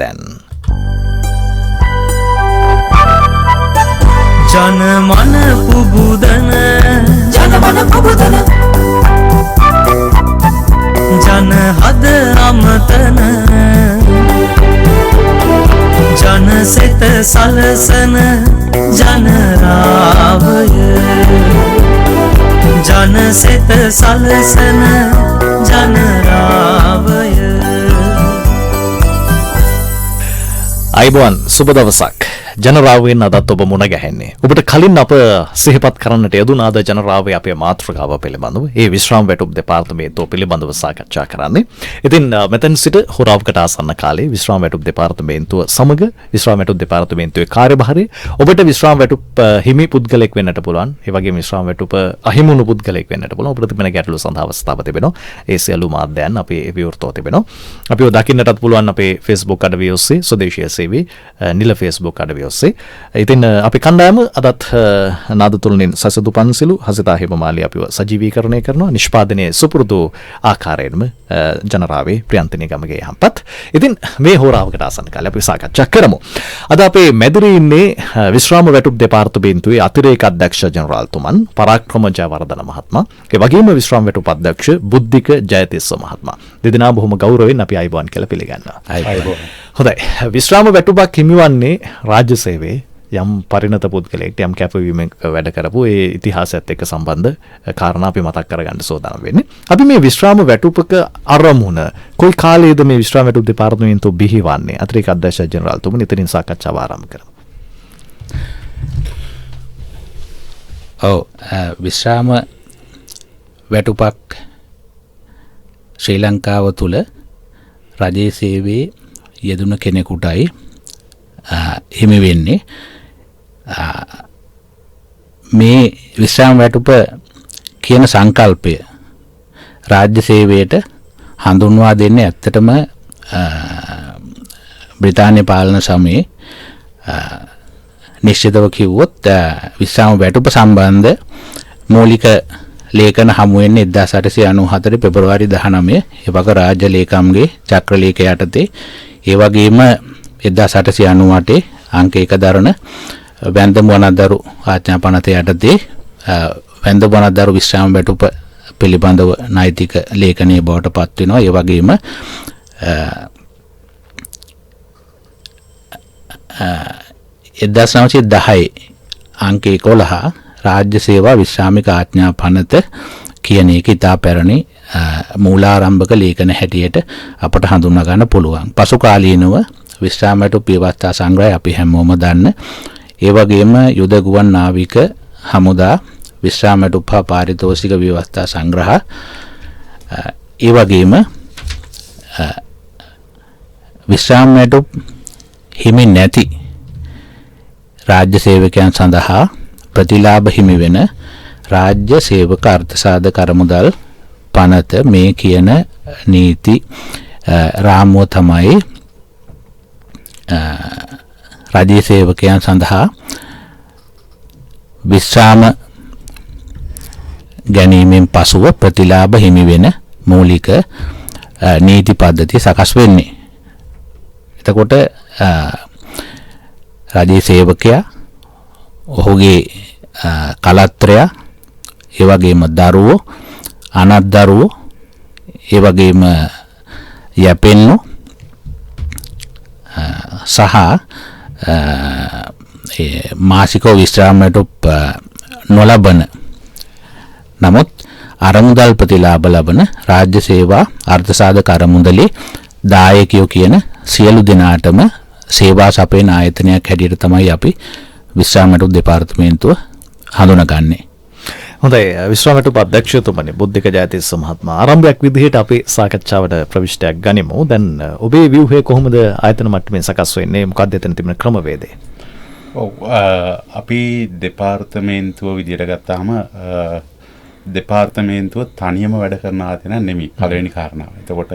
දැන්. ජනමන පුබුදන ජනහද අමතන ජනසෙත සලසන ජනරාවය ජනසෙත සලසන ජනරාවය. අයිබෝන් සුබ දවසක්. ජනරාවයෙන් අදත් ඔබ මුණ ගැහෙන්නේ. ඔබට කලින් අප සිහිපත් කරන්නට යෙදුන අද ජනරාවයේ අපේ මාතෘකාව පිළිබඳව ඒ විශ්‍රාම වැටුප් දෙපාර්තමේන්තුව පිළිබඳව සාකච්ඡා කරන්නේ. ඉතින් මෙතන සිට හොරාවකට ආසන්න කාලේ විශ්‍රාම වැටුප් දෙපාර්තමේන්තුව සමග විශ්‍රාම වැටුප් දෙපාර්තමේන්තුවේ කාර්යභාරය ඔබට විශ්‍රාම වැටුප් හිමි පුද්ගලෙක් වෙන්නට පුළුවන්. ඒ වගේම විශ්‍රාම වැටුප අහිමුණු පුද්ගලෙක් වෙන්නට පුළුවන්. ඔබට තිබෙන ගැටලු සඳහා අවස්ථාව තිබෙනවා. ඒ සියලු මාධ්‍යයන් අපේ විවෘතව තිබෙනවා. අපිව දකින්නටත් පුළුවන් අපේ Facebook අඩවිය ඔස්සේ ස්වදේශීය සේවයේ නිල Facebook අඩවිය ඔස්සේ. ඉතින් අපි කණ්ඩායම අදත් නාදතුල්නින් සසදු පන්සිලු හසිතා හිමමාලි අපිව සජීවීකරණය කරනවා. නිෂ්පාදනයේ සුපුරුදු ආකාරයෙන්ම ජනරාවේ ප්‍රියන්තනී ගමගේ යහපත්. ඉතින් මේ හෝරාවකට ආසන්න කාලේ අපි සාකච්ඡා කරමු. අද අපේ මැදිරියේ ඉන්නේ විශ්‍රාම වැටුප් දෙපාර්තමේන්තුවේ අතිරේක අධ්‍යක්ෂ ජනරාල්තුමන් පරාක්‍රම ජයවර්ධන මහත්මයා. ඒ වගේම විශ්‍රාම වැටුප් අධ්‍යක්ෂ බුද්ධික ජයතිස්ස මහත්මයා. දෙදෙනා බොහොම ගෞරවයෙන් අපි අයිබෝන් කියලා පිළිගන්නවා. අයිබෝන්. හොඳයි. විශ්‍රාම වැටුපක් හිමිවන්නේ රාජ්‍ය සේවයේ යම් පරිණත පුද්ගලයෙක්ට යම් කැපවීමක් වැඩ කරපු ඒ ඉතිහාසයත් එක්ක සම්බන්ධ කාරණා අපි මතක් කරගන්න සූදානම් වෙන්නේ. අපි මේ විශ්‍රාම වැටුපක අරමුණ කොයි කාලයේද මේ විශ්‍රාම වැටුප් දෙපාර්තමේන්තුව බිහිවන්නේ? අතිරේක අධ්‍යක්ෂ ජනරාල්තුමනි ඉතින් සාකච්ඡාව ආරම්භ කරමු. විශ්‍රාම වැටුපක් ශ්‍රී ලංකාව තුළ රජයේ සේවයේ යෙදුණු කෙනෙකුටයි හිමි වෙන්නේ. මේ විශ්‍රාම වැටුප කියන සංකල්පය රාජ්‍ය සේවයට හඳුන්වා දෙන්නේ ඇත්තටම බ්‍රිතාන්‍ය පාලන සමයේ නිශ්චිතව කිව්වොත් විශ්‍රාම වැටුප සම්බන්ධ මූලික ලේඛන හමු වෙන්නේ 1894 පෙබරවාරි 19 එවක රාජ්‍ය ලේකම්ගේ චක්‍ර ලේඛ යටතේ. ඒ වගේම 1898 අංක 1 දරන වැන්දම වනදරු ආඥා පනත යටතේ වැන්දම වනදරු විශ්‍රාම වැටුප පිළිබඳව නෛතික ලේඛනයේ බවට පත් වෙනවා. ඒ වගේම 1910 අංක 11 රාජ්‍ය සේවා විශ්‍රාමික ආඥා පනත කියන එක ඉතා පැරණි මූලාරම්භක ලේඛන හැටියට අපට හඳුනා ගන්න පුළුවන්. පසු කාලීනව විශ්‍රාම වැටුප් ව්‍යවස්ථා සංග්‍රහය අපි හැමෝම දන්න. ඒ වගේම යුද ගුවන් නාවික හමුදා විශ්‍රාම වැටුප් හා පාරිතෝෂික ව්‍යවස්ථා සංග්‍රහ. ඒ වගේම විශ්‍රාම වැටුප් හිමි නැති රාජ්‍ය සේවකයන් සඳහා ප්‍රතිලාභ හිමි වෙන රාජ්‍ය සේවක අර්ථසාධක අරමුදල් පනත මේ කියන නීති රාමුව තමයි රාජ්‍ය සේවකයන් සඳහා විශ්‍රාම ගැනීමෙන් පසුව ප්‍රතිලාභ හිමි වෙන මූලික නීති පද්ධතිය සකස් වෙන්නේ. එතකොට රාජ්‍ය සේවකයා ඔහුගේ කලත්‍රය ඒ වගේම දරුවෝ අනත් දරුවෝ ඒ වගේම යැපෙන්නු සහ මාසිකව විශ්‍රාම වැටුප් නොලබන නමුත් අරමුදල් ප්‍රතිලාභ ලබන රාජ්‍ය සේවා අර්ථසාධක අරමුදලේ දායකයෝ කියන සියලු දෙනාටම සේවා සපයන ආයතනයක් හැටියට තමයි අපි විශ්‍රාම වැටුප් දෙපාර්තමේන්තුව හඳුනගන්නේ. හොඳයි. විශ්‍රාම වැටුප් අධ්‍යක්ෂතුමනි බුද්ධික ජයතිස්ස මහත්මයා ආරම්භයක් විදිහට අපි සාකච්ඡාවට ප්‍රවිෂ්ටයක් ගනිමු. දැන් ඔබේ ව්‍යුහය කොහොමද ආයතන මට්ටමින් සකස් වෙන්නේ? මොකක්ද එතන තිබෙන ක්‍රමවේදය? අපි දෙපාර්තමේන්තුව විදිහට ගත්තාම දෙපාර්තමේන්තුව තනියම වැඩ කරන ආයතනයක් නෙමෙයි පළවෙනි කාරණාව. එතකොට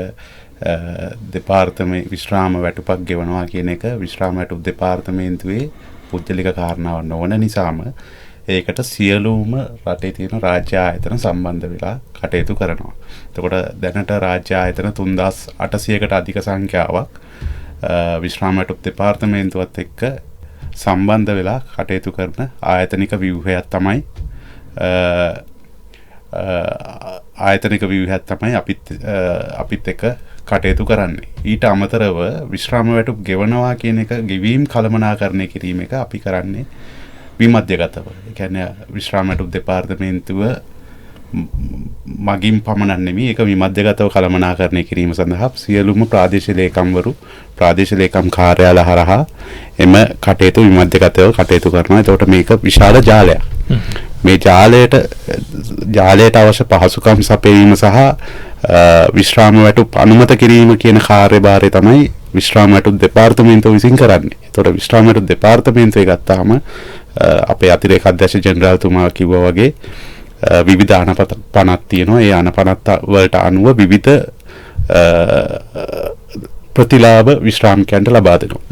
දෙපාර්තමේ විශ්‍රාම වැටුපක් ගෙවනවා කියන එක විශ්‍රාම වැටුප් දෙපාර්තමේන්තුවේ පුද්ගලික කාරණාවක් නොවන නිසාම ඒකට සියලුම රටේ තියෙන රාජ්‍ය ආයතන සම්බන්ධ වෙලා කටයුතු කරනවා. එතකොට දැනට රාජ්‍ය ආයතන 3800කට අධික සංඛ්‍යාවක් විශ්‍රාම වැටුප් දෙපාර්තමේන්තුවත් එක්ක සම්බන්ධ වෙලා කටයුතු කරන ආයතනික ව්‍යුහයක් තමයි අපිත් එක්ක කටයුතු කරන්නේ. ඊට අමතරව විශ්‍රාම වැටුප් ගෙවනවා කියන එක ගෙවීම් කළමනාකරණය කිරීම එක අපි කරන්නේ විමධ්‍යගතව. ඒ කියන්නේ විශ්‍රාම වැටුප් දෙපාර්තමේන්තුව මගින් පමණක් නෙමෙයි ඒක විමධ්‍යගතව කළමනාකරණය කිරීම සඳහා සියලුම ප්‍රාදේශීය ලේකම්වරු ප්‍රාදේශීය ලේකම් කාර්යාල හරහා එම කටයුතු විමධ්‍යගතව කටයුතු කරනවා. එතකොට මේක විශාල ජාලයක්. මේ ජාලයට අවශ්‍ය පහසුකම් සපයීම සහ විශ්‍රාම වැටුප් අනුමත කිරීම කියන කාර්යභාරය තමයි විශ්‍රාම වැටුප් දෙපාර්තමේන්තුව විසින් කරන්නේ. ඒතකොට විශ්‍රාම වැටුප් දෙපාර්තමේන්තුවේ ගත්තාම අපේ අතිරේක අධ්‍යක්ෂ ජෙනරාල්තුමා කිව්වා වගේ විවිධ අනපනත් තියෙනවා. ඒ අනපනත් වලට අනුව විවිධ ප්‍රතිලාභ විශ්‍රාමිකයන්ට ලබා දෙනවා.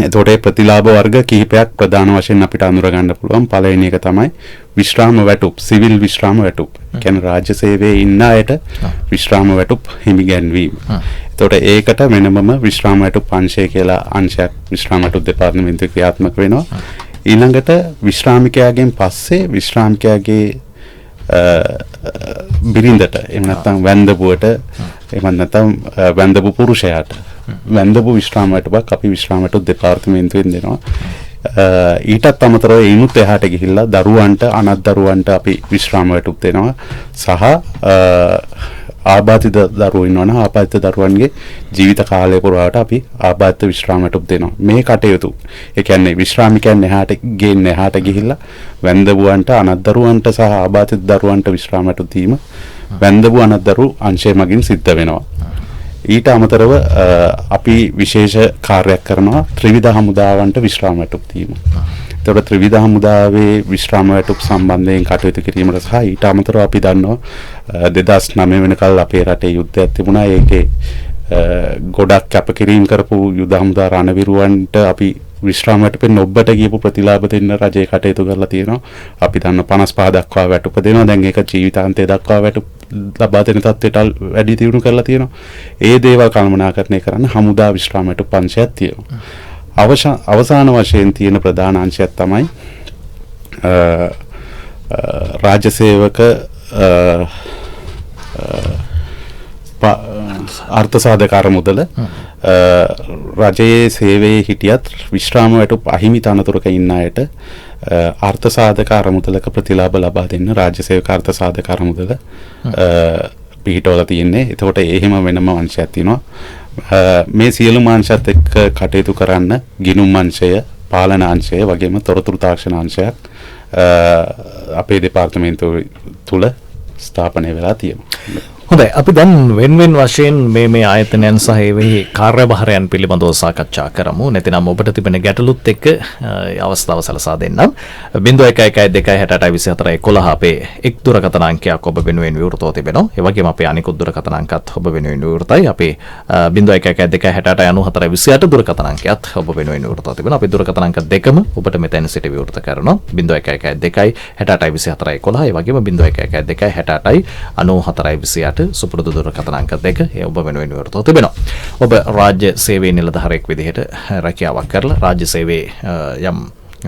එතකොට මේ ප්‍රතිලාභ වර්ග කිහිපයක් ප්‍රධාන වශයෙන් අපිට අඳුර ගන්න පුළුවන්. පළවෙනි එක තමයි විශ්‍රාම වැටුප්, සිවිල් විශ්‍රාම වැටුප්. කියන්නේ රාජ්‍ය සේවයේ ඉන්න අයට විශ්‍රාම වැටුප් හිමි ගැන්වීම. එතකොට ඒකට වෙනමම විශ්‍රාම වැටුප් අංශය කියලා අංශයක් විශ්‍රාම වැටුප් දෙපාර්තමේන්තුවේ ක්‍රියාත්මක වෙනවා. ඊළඟට විශ්‍රාමිකයාගෙන් පස්සේ විශ්‍රාමිකයාගේ බිරිඳට එහෙම නැත්නම් වැන්දපුවට එහෙම නැත්නම් වැන්දපු පුරුෂයාට වැන්දපු විශ්‍රාම වැටුපක් අපි විශ්‍රාම වැටුප් දෙපාර්තමේන්තුවෙන් දෙනවා. ඊටත් අමතරව ඒනුත් එහාට ගිහිල්ලා දරුවන්ට අනත් දරුවන්ට අපි විශ්‍රාම වැටුප් දෙනවා. සහ ආබාධිත දරුවෝ ඉන්නවනම් ආබාධිත දරුවන්ගේ ජීවිත කාලය පුරාවට අපි ආබාධිත විශ්‍රාම වැටුප් දෙනවා. මේ කටයුතු ඒ කියන්නේ විශ්‍රාමිකයන් එහාට ගිහිල්ලා වැන්දපුවන්ට අනත් දරුවන්ට සහ ආබාධිත දරුවන්ට විශ්‍රාම වැටුප් දීම වැන්දපු අනත් දරු අංශය මගින් සිද්ධ වෙනවා. ඊට අමතරව අපි විශේෂ කාර්යයක් කරනවා ත්‍රිවිධ හමුදාවන්ට විශ්‍රාම වැටුප් දීම. ඒතකොට ත්‍රිවිධ හමුදාවේ විශ්‍රාම වැටුප් සම්බන්ධයෙන් කටයුතු කිරීමට සහ ඊට අමතරව අපි දන්නවා 2009 වෙනකල් අපේ රටේ යුද්ධයක් තිබුණා. ඒකේ ගොඩක් කැපකිරීම කරපු යුද හමුදා රණවිරුවන්ට අපි විශ්‍රාම වැටුපෙන් ඔබට ගියපු ප්‍රතිලාභ දෙන්න රජය කටයුතු කරලා තියෙනවා. අපි දන්නවා 55 දක්වා වැටුප දෙනවා. දැන් ඒක ජීවිතාන්තය දක්වා වැටුප ලබා දෙන තත්ත්වයට වැඩි දියුණු කරලා තියෙනවා. ඒ දේවල් කළමනාකරණය කරන්න හමුදා විශ්‍රාම වැටුප් අංශයක් තියෙනවා. අවසාන වශයෙන් තියෙන ප්‍රධාන අංශයක් තමයි රාජ්‍ය සේවක අර්ථ සාධක අරමුදල. රජයේ සේවයේ හිටියත් විශ්‍රාම වැටුප් අහිමි තනතුරක ඉන්න අයට අර්ථ සාධක අරමුදලක ප්‍රතිලාභ ලබා දෙන්න රාජ්‍ය සේවක අර්ථ සාධක අරමුදල පිහිටවලා තියෙන්නේ. එතකොට එහෙම වෙනම අංශයක් තියෙනවා. මේ සියලු අංශات එක්ක කටයුතු කරන්න ගිණුම් අංශය, පාලන අංශය වගේම තොරතුරු තාක්ෂණ අංශයක් අපේ දෙපාර්තමේන්තුව තුල ස්ථාපනය වෙලා තියෙනවා. හොඳයි, අපි දැන් වෙන වශයෙන් මේ ආයතනයන් සහ ඒවෙහි කාර්යභාරයන් පිළිබඳව සාකච්ඡා කරමු. නැතිනම් ඔබට තිබෙන ගැටලුත් එක්ක අවස්ථාව සලසා දෙන්නම්. 0112682411 අපේ එක් දුරකථන අංකයක් ඔබ වෙනුවෙන් විවෘතව තිබෙනවා. ඒ වගේම අපේ අනිකුත් දුරකථන අංකත් ඔබ වෙනුවෙන් විවෘතයි. අපේ 0112682428 දුරකථන අංකයත් ඔබ වෙනුවෙන් විවෘතව තිබෙනවා. අපි දුරකථන අංක දෙකම ඔබට මෙතන සිට විවෘත කරනවා. 0112682411 ඒ වගේම 0112689428 සුපුරුදු දුරකථන අංක දෙක ඒ ඔබ වෙනුවෙන් විවෘතව තිබෙනවා. ඔබ රාජ්‍ය සේවයේ නිලධාරියෙක් විදිහට රැකියාවක් කරලා රාජ්‍ය සේවයේ යම්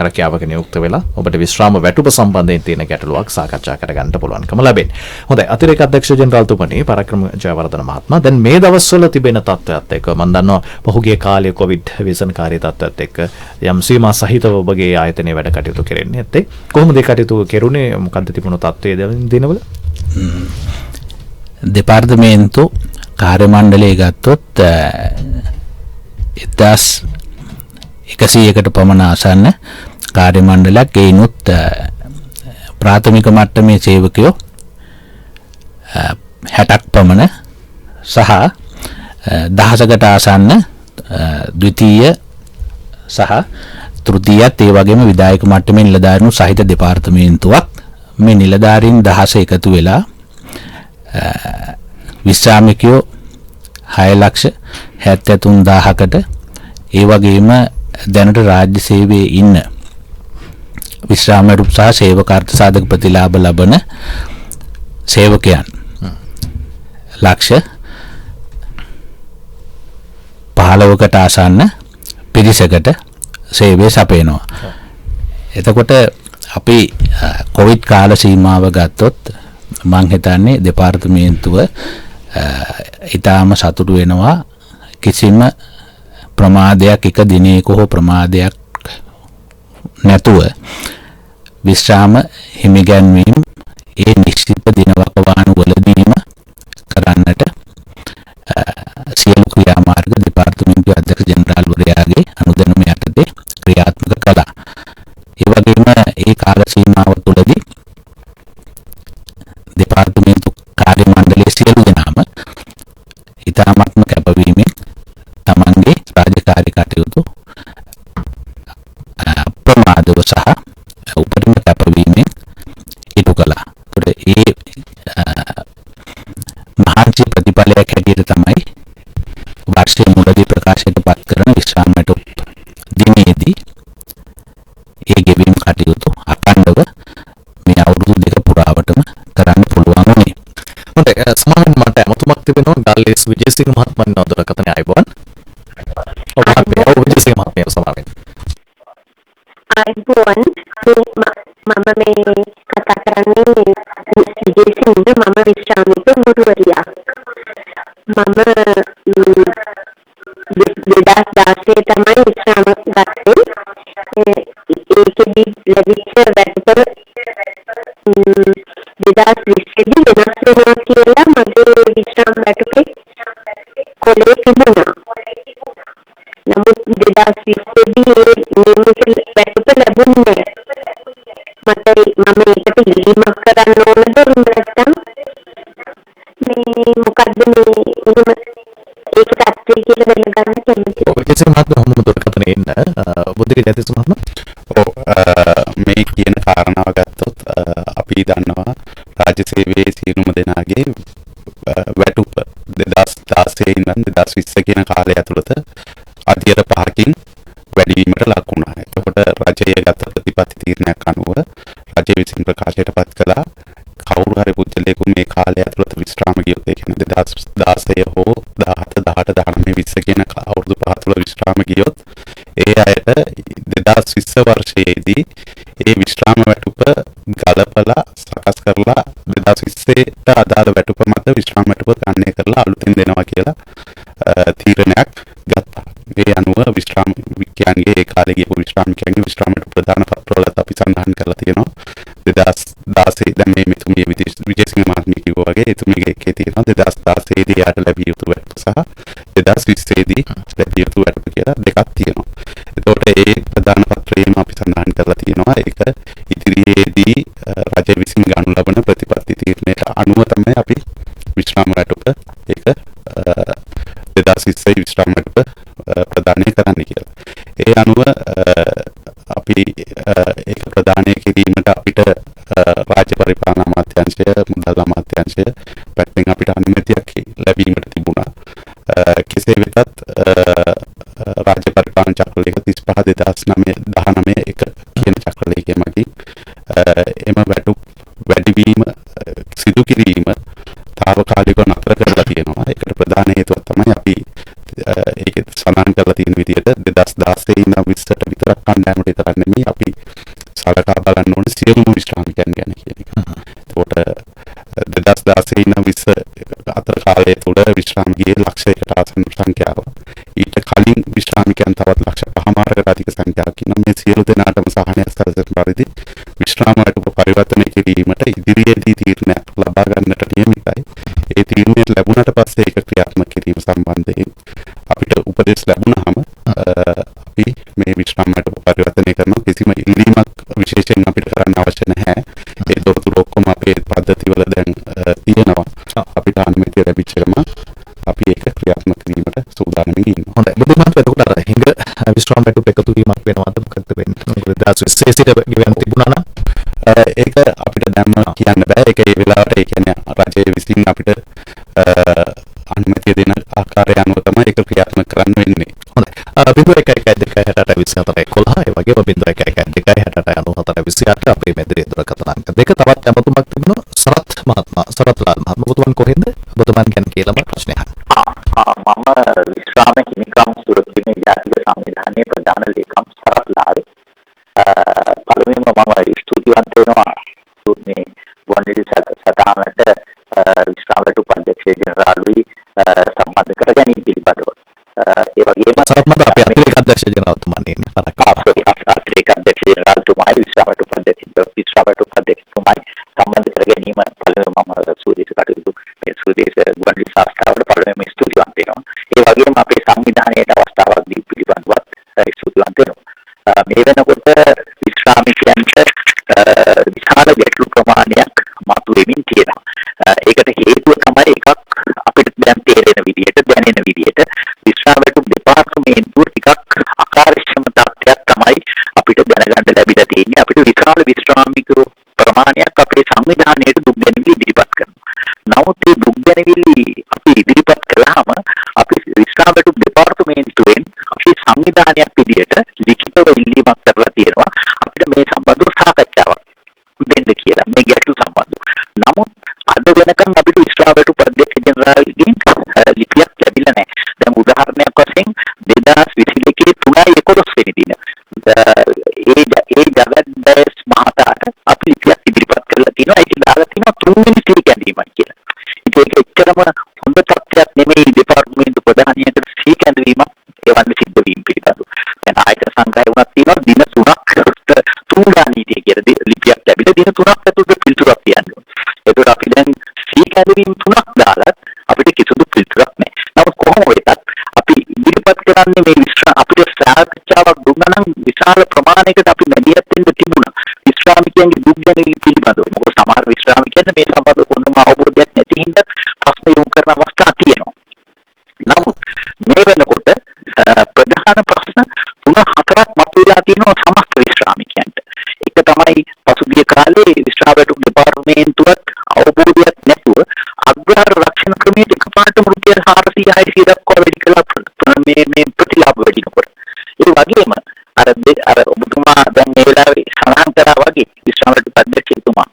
රැකියාවක නියුක්ත වෙලා ඔබට විශ්‍රාම වැටුප සම්බන්ධයෙන් තියෙන ගැටලුවක් සාකච්ඡා කරගන්න පුළුවන්කම ලැබෙන්නේ. හොඳයි, අතිරේක අධ්‍යක්ෂ ජෙනරාල්තුමනි පරාක්‍රම ජයවර්ධන මහත්මයා, දැන් මේ දවස්වල තිබෙන තත්ත්වයත් එක්ක මම දන්නවා පහුගිය කාලයේ කොවිඩ් ව්‍යසනකාරී තත්ත්වයත් එක්ක යම් සීමා සහිතව ඔබගේ ආයතනයේ වැඩ කටයුතු කෙරෙන්නේ නැත්තේ. කොහොමද ඒ කටයුතු කෙරුණේ? මොකද්ද තිබුණු තත්ත්වය දිනවල? දෙපාර්තමේන්තු කාර්ය මණ්ඩලය ගත්තොත් 1100කට පමණ ආසන්න කාර්ය මණ්ඩලයක්. ඒනොත් ප්‍රාථමික මට්ටමේ සේවකයෝ 60ක් පමණ සහ 1000කට ආසන්න ද්විතීය සහ තෘතීයත් ඒ වගේම විධායක මට්ටමේ නිලධාරීන් සහිත දෙපාර්තමේන්තුවක්. මේ නිලධාරීන් 10 එකතු වෙලා විශ්‍රාමිකයෝ 6,73,000කට ඒ වගේම දැනට රාජ්‍ය සේවයේ ඉන්න විශ්‍රාම වැටුප් සහ සේවක අර්ථ සාධක ප්‍රතිලාභ ලබන සේවකයන් ලක්ෂ 15කට ආසන්න පිරිසකට සේවය සපයනවා. එතකොට අපි කොවිඩ් කාල සීමාව ගත්තොත් මං හිතන්නේ දෙපාර්තමේන්තුව ඊටාම සතුටු වෙනවා කිසිම ප්‍රමාදයක් එක දිනයක හෝ ප්‍රමාදයක් නැතුව විශ්‍රාම හිමිගැන්වීම ඒ නිශ්චිත දිනවකවානු වලදීම කරන්නට සියලු ක්‍රියාමාර්ග දෙපාර්තමේන්තුවේ අධ්‍යක්ෂ ජෙනරාල්වරයාගේ අනුදැනුම යටතේ ක්‍රියාත්මක කළා. ඒ වගේම ඒ කාල සීමාව තුළදී දෙපාර්තමේන්තු කාර්ය මණ්ඩලයේ සියලු දෙනාම ඉතාමත්ම කැපවීමෙන් තමන්ගේ රාජකාරී කටයුතු ප්‍රමාදව සහ උපරිම කැපවීමෙන් ඉටු කළා. ඒ මහන්සි ප්‍රතිඵලයක් හැටියට තමයි වර්ෂයේ මුලදී ප්‍රකාශයට පත් කරන විශ්‍රාම වැටුප් දිනේදී ඒ ගෙවීම් කටයුතු අඛණ්ඩව මේ අවුරුදු දෙක පුරාවටම කරන්න පුළුවන් වුණේ. හොඳයි සමාවෙන් මට අමතුමක් තිබෙනවා ගාල්ලේස් විජේසිංහ මහත්මයා නෝදරකතනේ අයබෝන්. ඔව් විජේසිංහ මහත්මයා සමාවෙන්. අයබෝන් මම මේ කතා කරන්නේ විජේසිංහ මම විශ්‍රාමික ගුරුවරියක්. මම 2016 තමයි විශ්‍රාම ගත්තේ. ඒකෙදි ලැබිච්ච වැටුප 2020 දී වෙනස් වෙනවා කියලා මගේ විශ්‍රාම වැටුපේ කොලේ තිබුණා. නමුත් 2020 දී නියමිත වැටුප ලැබුණේ නැහැ. මම ඒකට ඉල්ලීමක් කරන්න ඕනද නැත්නම් මේ මොකද්ද මේ එහෙම ඒක තත්ත්වය කියලා දැනගන්න කැමතියි. විජේසිංහ මහත්මයා මොහොම දොරකතනේ ඉන්න බුද්ධිරි දැතිස් මහත්මයා. මේ කියන කාරණාව ගත්තොත් අපි දන්නවා රාජ්‍ය සේවයේ සියලුම දෙනාගේ වැටුප 2016 ඉඳන් 2020 කියන කාලය ඇතුළත අධ්‍යයන 5කින් වැඩිවීමට ලක් වුණා. එතකොට රජය ගත ප්‍රතිපත්ති තීරණයක් අනුව රජය විසින් ප්‍රකාශයට පත් කළා කවුරු හරි පුද්ගලයෙකු මේ කාලය ඇතුළත විශ්‍රාම ගියොත් ඒ කියන්නේ 2016 හෝ 17 18 19 20 කියන අවුරුදු 5 තුළ විශ්‍රාම ගියොත් ඒ අයට 2020 වර්ෂයේදී ඒ විශ්‍රාම වැටුප ගලපලා සකස් කරලා 2020ට අදාළ වැටුප මත විශ්‍රාම වැටුප ගණනය කරලා අලුතින් දෙනවා කියලා තීරණයක් ගත්තා. ඒ අනුව විශ්‍රාමිකයන්ගේ ඒ කාලේ ගියපු විශ්‍රාමිකයන්ගේ විශ්‍රාම වැටුප ප්‍රදාන පත්‍රවලත් අපි සඳහන් කරලා තියෙනවා. 2016 දැන් මේ මෙතුමිය විජේසිංහ මහත්මිය කිව්වා වගේ එතුමියගේ එකේ තියෙනවා 2016 දී යාට ලැබිය යුතු වැටුප සහ 2020 දී ලැබිය යුතු වැටුප කියලා දෙකක් තියෙනවා. එතකොට ඒ ප්‍රදාන පත්‍රයේම අපි සඳහන් කරලා තියෙනවා ඒක ඉදිරියේදී රජය විසින් ගනු ලබන ප්‍රතිපත්ති තීරණයට අනුව තමයි අපි විශ්‍රාම වැටුප ඒක 2020 විශ්‍රාම වැටුප ප්‍රදානය කරන්න කියලා. ඒ අනුව අපි ඒක ප්‍රදානය කිරීමට අපිට රාජ්‍ය පරිපාලන අමාත්‍යාංශය මුදල් අමාත්‍යාංශය පැත්තෙන් අපිට අනුමැතියක් ලැබීමට තිබුණා. කෙසේ වෙතත් රාජ්‍ය පරිපාලන චක්‍රලේඛ 35/2019 එක කියන චක්‍රලේඛය මගින් එම වැටුප් වැඩිවීම සිදු කිරීම තාවකාලිකව නතර කරලා තියෙනවා. ඒකට ප්‍රධාන හේතුව තමයි අපි ඒක සඳහන් කරලා තියෙන විදිහට 2016 ඉඳන් 20ට විතරක් කණ්ඩායමට විතරක් නෙමෙයි අපි සලකා බලන්න ඕනේ සියලුම විශ්‍රාමිකයන් ගැන කියන එක. ඒකට 2016 ඉඳන් 20 අතර කාලය තුළ විශ්‍රාම ගියේ ලක්ෂයකට ආසන්න සංඛ්‍යාව. ඊට කලින් විශ්‍රාමිකයන් තවත් ලක්ෂ 5මාරකට අධික සංඛ්‍යාවක් ඉන්නවා. මේ සියලු දෙනාටම සහනයක් සැලසෙන පරිදි විශ්‍රාම වැටුප පරිවර්තනය කිරීමට ඉදිරියේදී තීරණයක් ලබා ගන්නට නියමිතයි. ඒ තීරණය ලැබුණට පස්සේ ඒක ක්‍රියාත්මක කිරීම සම්බන්ධයෙන් අපිට උපදෙස් ලැබුණාම අපි මේ විශ්‍රාම වැටුප පරිවර්තනය කරන කිසිම ඉල්ලීමක් විශේෂයෙන් අපිට කරන්න අවශ්‍ය නැහැ. ඒ දොරතුරු ඔක්කොම අපේ පද්ධතිවල දැන් තියෙනවා. අපිට අනුමැතිය ලැබිච්ච ගම අපි ඒක ක්‍රියාත්මක කිරීමට සූදානම් ඉන්නවා. හොඳයි. බුදුමහත් එතකොට අර හිඟ විශ්‍රාම වැටුප එකතු වීමක් වෙනවද මොකද වෙන්නේ? 2020 සිට ගෙවන්න තිබුණා නම් ඒක අපිට දැම්ම කියන්න බෑ. ඒක ඒ වෙලාවට ඒ කියන්නේ රජය විසින් අපිට අනුමැතිය දෙන ආකාරය අනුව තමයි ඒක ක්‍රියාත්මක කරන්න වෙන්නේ. හොඳයි. 01126811 ඒ වගේම 0112689428 අපේ මෙදිරිය දුරකථන අංක දෙක තවත් අමතුමක් තිබුණා සරත් මහත්මයා සරත් ලාල් මහත්මයා ඔබතුමන් කොහෙන්ද? ඔබතුමන් ගැන කියලාම ප්‍රශ්නයක්. මම විශ්‍රාම නිකම් සුරකින්නේ ජාතික සංවිධානයේ ප්‍රධාන ලේකම් සරත් ලාල් පළමුවෙන්ම මම ස්තුතිවන්ත වෙනවා මේ වන්දිත සතාමට විශ්‍රාමයට උපාධ්‍යක්ෂ ජනරාල්වි සම්බන්ධ කර ගැනීම පිළිබඳව ඒ වගේම සරත් මත අපේ අතිරේක අධ්‍යක්ෂ ජනරාල්තුමා අතිරේක අධ්‍යක්ෂ ජනරාල්තුමායි විශ්‍රාමයට උපාධ්‍යක්ෂතුමායි සම්බන්ධ කර ගැනීම පළමුවෙන් මම සුදේශ කටයුතු මේ සුදේශ ගුවන්විදුලි සංස්ථාවට පළමුවෙන්ම ස්තුතිවන්ත වෙනවා. ඒ වගේම අපේ සංවිධානයට අවස්ථාවක් දී පිළිබඳවත් ස්තුතිවන්ත වෙනවා. මේ වෙනකොට විශ්‍රාමිකයන්ට විශාල ගැටලු ප්‍රමාණයක් මතුවෙමින් තියෙනවා. ඒකට හේතුව තමයි එකක් අපිට දැන් තේරෙන විදිහට දැනෙන විදිහට විශ්‍රාමවැටුප් දෙපාර්තමේන්තුව ටිකක් අකාර්යක්ෂම තත්ත්වයක් තමයි අපිට දැනගන්න ලැබිලා තියෙන්නේ. අපිට විශාල විශ්‍රාමිකයෝ ප්‍රමාණයක් අපේ සංවිධානයට දුක් දැනෙවිලි ඉදිරිපත් කරනවා. නමුත් මේ දුක් දැනෙවිලි අපි ඉදිරිපත් කළාම අපි විශ්‍රාමවැටුප් දෙපාර්තමේන්තුවෙන් අපේ සංවිධානයක් විදිහට ලිඛිතව ඉල්ලීමක් කරලා තියෙනවා. අපිට මේ සම්බන්ධව සාකච්ඡාවක් දෙන්න කියලා මේ ගැටලු සම්බන්ධව. නමුත් අද වෙනකන් අපිට විශ්‍රාමවැටුප් අධ්‍යක්ෂ ජනරාල්ගෙන් ලිපියක් ලැබිලා නැහැ. දැන් උදාහරණයක් වශයෙන් 2022 3/11 වෙනි දින ඒ ජගත් මහතාට අපි ලිපියක් ඉදිරිපත් කරලා තියෙනවා. ඒක දාලා තියෙනවා 3 වෙනි සිල් කැඳවීමක් කියලා. ඉතින් ඒක එච්චරම හොඳ තත්ත්වයක් නෙමෙයි දෙපාර්තමේන්තු ප්‍රධානියට සිල් කැඳවීමක් එවන්න සිද්ධ වීම පිළිබඳව. දැන් ආයතන සංග්‍රහය වුණත් තියෙනවා දින 3ක් තුන්දා නීතිය කියලා ලිපියක් ලැබිලා දින 3ක් ඇතුළත පිළිතුරක් තියන්න. ඒකට අපි දැන් සිල් කැඳවීම 3ක් දාලා අපිට කිසිදු පිළිතුරක් නැහැ. නමුත් කොහොම වෙතත් අපි ඉදිරිපත් කරන්නේ මේ අපිට සාකච්ඡාවක් දුන්නා නම් විශාල ප්‍රමාණයකට අපි මැදිහත් වෙන්න තිබුණා. විශ්‍රාමිකයන්ගේ දුක් ගැනීම පිළිබඳව. මොකද සමහර විශ්‍රාමිකයන් මේ සම්බන්ධව කොහොමද අවබෝධයක් නැති හින්දා ප්‍රශ්න යොමු කරන අවස්ථා තියෙනවා. නමුත් මේ වෙනකොට ප්‍රධාන ප්‍රශ්න 3-4ක් මතුවලා තියෙනවා සමස්ත විශ්‍රාමිකයන්ට. එක තමයි පසුගිය කාලේ විශ්‍රාමවැටුප් දෙපාර්තමේන්තුවත් අවබෝධයක් නැතුව අග්‍රහාර රක්ෂණ ක්‍රමයට එකපාරටම රුපියල් 400-600 දක්වා වැඩි කළා මේ ප්‍රතිලාභ වැඩිනකොට. ඒ වගේම අර ඔබතුමා දැන් මේ වෙලාවේ සඳහන් කරා වගේ විශ්‍රාමවැටුප් අධ්‍යක්ෂතුමා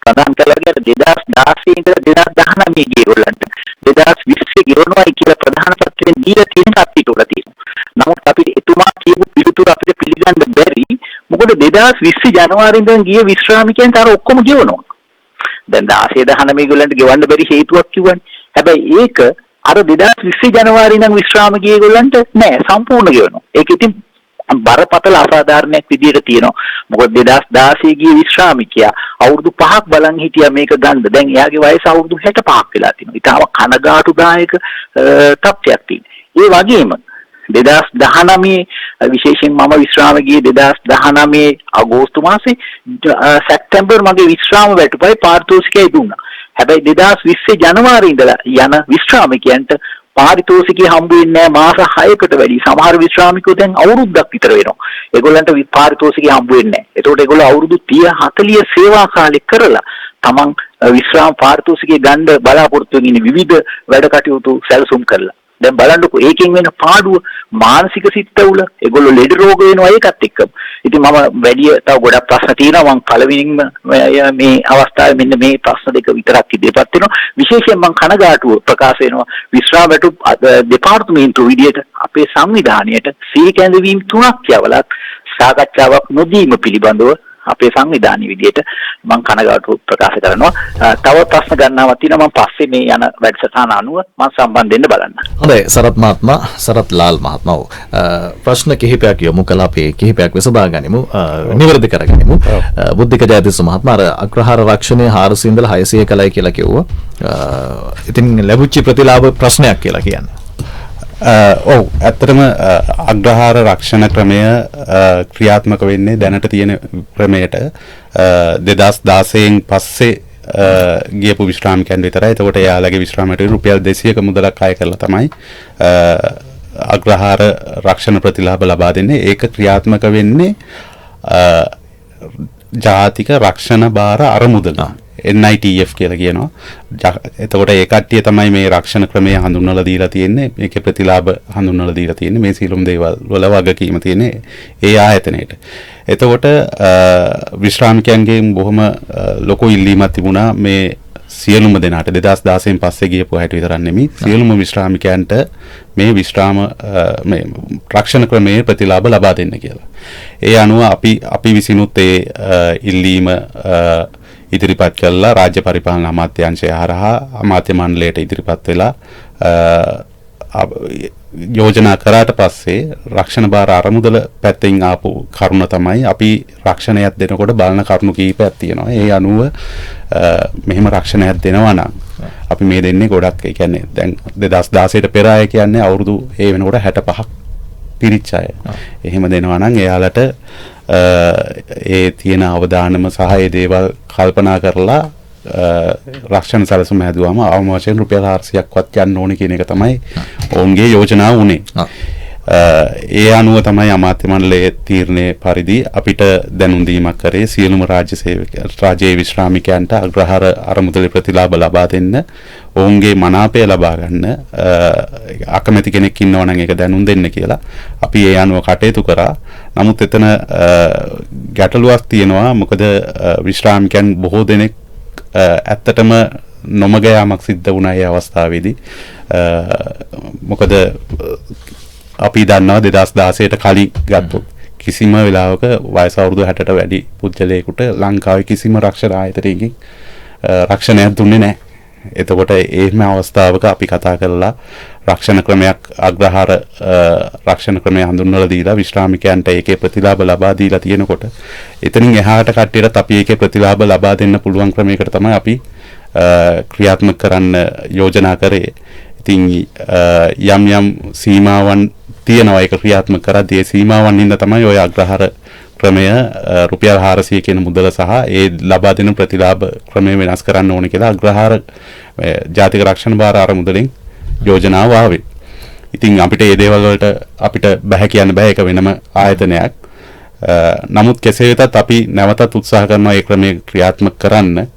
ප්‍රදාන් කළා වගේ 2016 ඉඳලා 2019 ගියවලන්ට 2020 ගෙවනවායි කියලා ප්‍රධාන පත්‍රයෙන් දීලා තියෙන කප්පිට උඩ තියෙනවා. නමුත් අපිට එතුමා කියපු පිළිතුර අපිට පිළිගන්න බැරි. මොකද 2020 ජනවාරි ඉඳන් ගිය විශ්‍රාමිකයන්ට අර ඔක්කොම ගෙවනවා. දැන් 16-19 මේගොල්ලන්ට ගෙවන්න බැරි හේතුවක් කිව්වනේ. හැබැයි ඒක අර 2020 ජනවාරි ඉඳන් විශ්‍රාමිකයෝ ගොල්ලන්ට නෑ සම්පූර්ණ ගෙවනවා. ඒක ඉතින් බරපතල අසාධාරණයක් විදියට තියෙනවා. මොකද 2016 ගිය විශ්‍රාමිකයා අවුරුදු 5ක් බලන් හිටියා මේක ගන්න. දැන් එයාගේ වයස අවුරුදු 65ක් වෙලා තියෙනවා. ඉතාලම කනගාටුදායක තත්ත්වයක් තියෙනවා. ඒ වගේම 2019 විශේෂයෙන් මම විශ්‍රාම ගියේ 2019 අගෝස්තු මාසේ සැප්තැම්බර් මගේ විශ්‍රාම වැටුපයි පාරිතෝෂිකය දුන්නා. හැබැයි 2020 ජනවාරි ඉඳලා යන විශ්‍රාමිකයන්ට පාරිතෝෂිකය හම්බ වෙන්නේ නැහැ මාස 6කට වැඩි. සමහර විශ්‍රාමිකයෝ දැන් අවුරුද්දක් විතර වෙනවා. ඒගොල්ලන්ට පාරිතෝෂිකය හම්බ වෙන්නේ නැහැ. ඒතකොට ඒගොල්ලෝ අවුරුදු 30-40 සේවා කාලේ කරලා තමන් විශ්‍රාම පාරිතෝෂිකය ගන්න බලාපොරොත්තු වෙන විවිධ වැඩ කටයුතු සැලසුම් කරලා. දැන් බලන්නකො ඒකෙන් වෙන පාඩුව මානසික සිත්වල ඒගොල්ලෝ ලෙඩ රෝග වෙනවා ඒකත් එක්කම. ඉතින් මම වැඩි තව ගොඩක් ප්‍රශ්න තියෙනවා. මම පළවෙනිම මේ අවස්ථාවේ මෙන්න මේ ප්‍රශ්න දෙක විතරක් ඉදිරිපත් වෙනවා. විශේෂයෙන් මම කනගාටුව ප්‍රකාශ වෙනවා විශ්‍රාමවැටුප් දෙපාර්තමේන්තුව විදියට අපේ සංවිධානයට සිල් කැඳවීම් 3ක් යවලත් සාකච්ඡාවක් නොදීම පිළිබඳව අපේ සංවිධානය විදියට මම කනගාටුව ප්‍රකාශ කරනවා. තව ප්‍රශ්න ගන්නවා තියෙනවා. මම පස්සේ මේ යන වැඩසටහන අනුව මම සම්බන්ධ වෙන්න බලන්න. හොඳයි සරත් මහත්මයා, සරත් ලාල් මහත්මයා ප්‍රශ්න කිහිපයක් යොමු කළා. අපි කිහිපයක් විසඳා ගනිමු, නිවැරදි කරගනිමු. බුද්ධික ජයතිස්ස මහත්මයා අර අග්‍රහාර රක්ෂණය 400 ඉඳලා 600 කලයි කියලා කිව්වා. ඉතින් ලැබුච්ච ප්‍රතිලාභ ප්‍රශ්නයක් කියලා කියන්නේ. ඔව් ඇත්තටම අග්‍රහාර රක්ෂණ ක්‍රමය ක්‍රියාත්මක වෙන්නේ දැනට තියෙන ක්‍රමයට 2016න් පස්සේ ගියපු විශ්‍රාමිකයන් විතරයි. එතකොට එයාලගේ විශ්‍රාමයට රුපියල් 200ක මුදලක් අය කරලා තමයි අග්‍රහාර රක්ෂණ ප්‍රතිලාභ ලබා දෙන්නේ. ඒක ක්‍රියාත්මක වෙන්නේ ජාතික රක්ෂණ භාර අරමුදල NITF කියලා කියනවා. එතකොට ඒ කට්ටිය තමයි මේ රක්ෂණ ක්‍රමය හඳුන්වලා දීලා තියෙන්නේ. මේකේ ප්‍රතිලාභ හඳුන්වලා දීලා තියෙන්නේ. මේ සියලුම දේවල් වල වගකීම තියෙන්නේ ඒ ආයතනයේට. එතකොට විශ්‍රාමිකයන්ගෙන් බොහොම ලොකු ඉල්ලීමක් තිබුණා මේ සියලුම දෙනාට 2016න් පස්සේ ගියපු හැට විතරක් නෙමෙයි සියලුම විශ්‍රාමිකයන්ට මේ විශ්‍රාම මේ රක්ෂණ ක්‍රමයේ ප්‍රතිලාභ ලබා දෙන්න කියලා. ඒ අනුව අපි විසිනුත් ඒ ඉල්ලීම ඉදිරිපත් කළා රාජ්‍ය පරිපාලන අමාත්‍යාංශය හරහා අමාත්‍ය මණ්ඩලයට ඉදිරිපත් වෙලා යෝජනා කරාට පස්සේ රක්ෂණ භාර අරමුදල පැත්තෙන් ආපු කරුණ තමයි අපි රක්ෂණයක් දෙනකොට බලන කරුණු කීපයක් තියෙනවා. ඒ අනුව මෙහෙම රක්ෂණයක් දෙනවා නම් අපි මේ දෙන්නේ ගොඩක් ඒ කියන්නේ දැන් 2016ට පෙර අය කියන්නේ අවුරුදු ඒ වෙනකොට 65ක් පිරිච්ච අය. එහෙම දෙනවා නම් එයාලට ඒ තියෙන අවදානම සහ ඒ දේවල් කල්පනා කරලා රක්ෂණ සැලසුම හැදුවාම අවම වශයෙන් රුපියල් 400ක්වත් යන්න ඕනේ කියන එක තමයි ඔවුන්ගේ යෝජනාව උනේ. ඒ අනුව තමයි අමාත්‍ය මණ්ඩලයේ තීරණය පරිදි අපිට දැනුම් දීමක් කරේ සියලුම රාජ්‍ය විශ්‍රාමිකයන්ට අග්‍රහාර අරමුදල ප්‍රතිලාභ ලබා දෙන්න ඔවුන්ගේ මනාපය ලබා ගන්න අකමැති කෙනෙක් ඉන්නවා නම් ඒක දැනුම් දෙන්න කියලා අපි ඒ අනුව කටයුතු කරා. නමුත් එතන ගැටලුවක් තියෙනවා. මොකද විශ්‍රාමිකයන් බොහෝ දෙනෙක් ඇත්තටම නොමග යාමක් සිද්ධ වුණා ඒ අවස්ථාවේදී. මොකද අපි දන්නවා 2016ට කලින් ගත්තොත් කිසිම වෙලාවක වයස අවුරුදු 60ට වැඩි පුද්ගලයෙකුට ලංකාවේ කිසිම රක්ෂණ ආයතනයකින් රක්ෂණයක් දුන්නේ නැහැ. එතකොට එහෙම අවස්ථාවක අපි කතා කරලා රක්ෂණ ක්‍රමයක් අග්‍රහාර රක්ෂණ ක්‍රමය හඳුන්වලා දීලා විශ්‍රාමිකයන්ට ඒකේ ප්‍රතිලාභ ලබා දීලා තියෙනකොට එතනින් එහාට කට්ටියටත් අපි ඒකේ ප්‍රතිලාභ ලබා දෙන්න පුළුවන් ක්‍රමයකට තමයි අපි ක්‍රියාත්මක කරන්න යෝජනා කරේ. ඉතින් යම් සීමාවන් තියෙනවා ඒක ක්‍රියාත්මක කරද්දී ඒ සීමාවන් හින්දා තමයි ওই අග්‍රහාර ක්‍රමය රුපියල් 400 කියන මුදල සහ ඒ ලබා දෙන ප්‍රතිලාභ ක්‍රමය වෙනස් කරන්න ඕනේ කියලා අග්‍රහාර ජාතික රක්ෂණ භාර අරමුදලින් යෝජනාව ආවේ. ඉතින් අපිට මේ දේවල් වලට අපිට බෑ කියන්න බෑ ඒක වෙනම ආයතනයක්. නමුත් කෙසේ වෙතත් අපි නැවතත් උත්සාහ කරනවා ඒ ක්‍රමය ක්‍රියාත්මක කරන්න.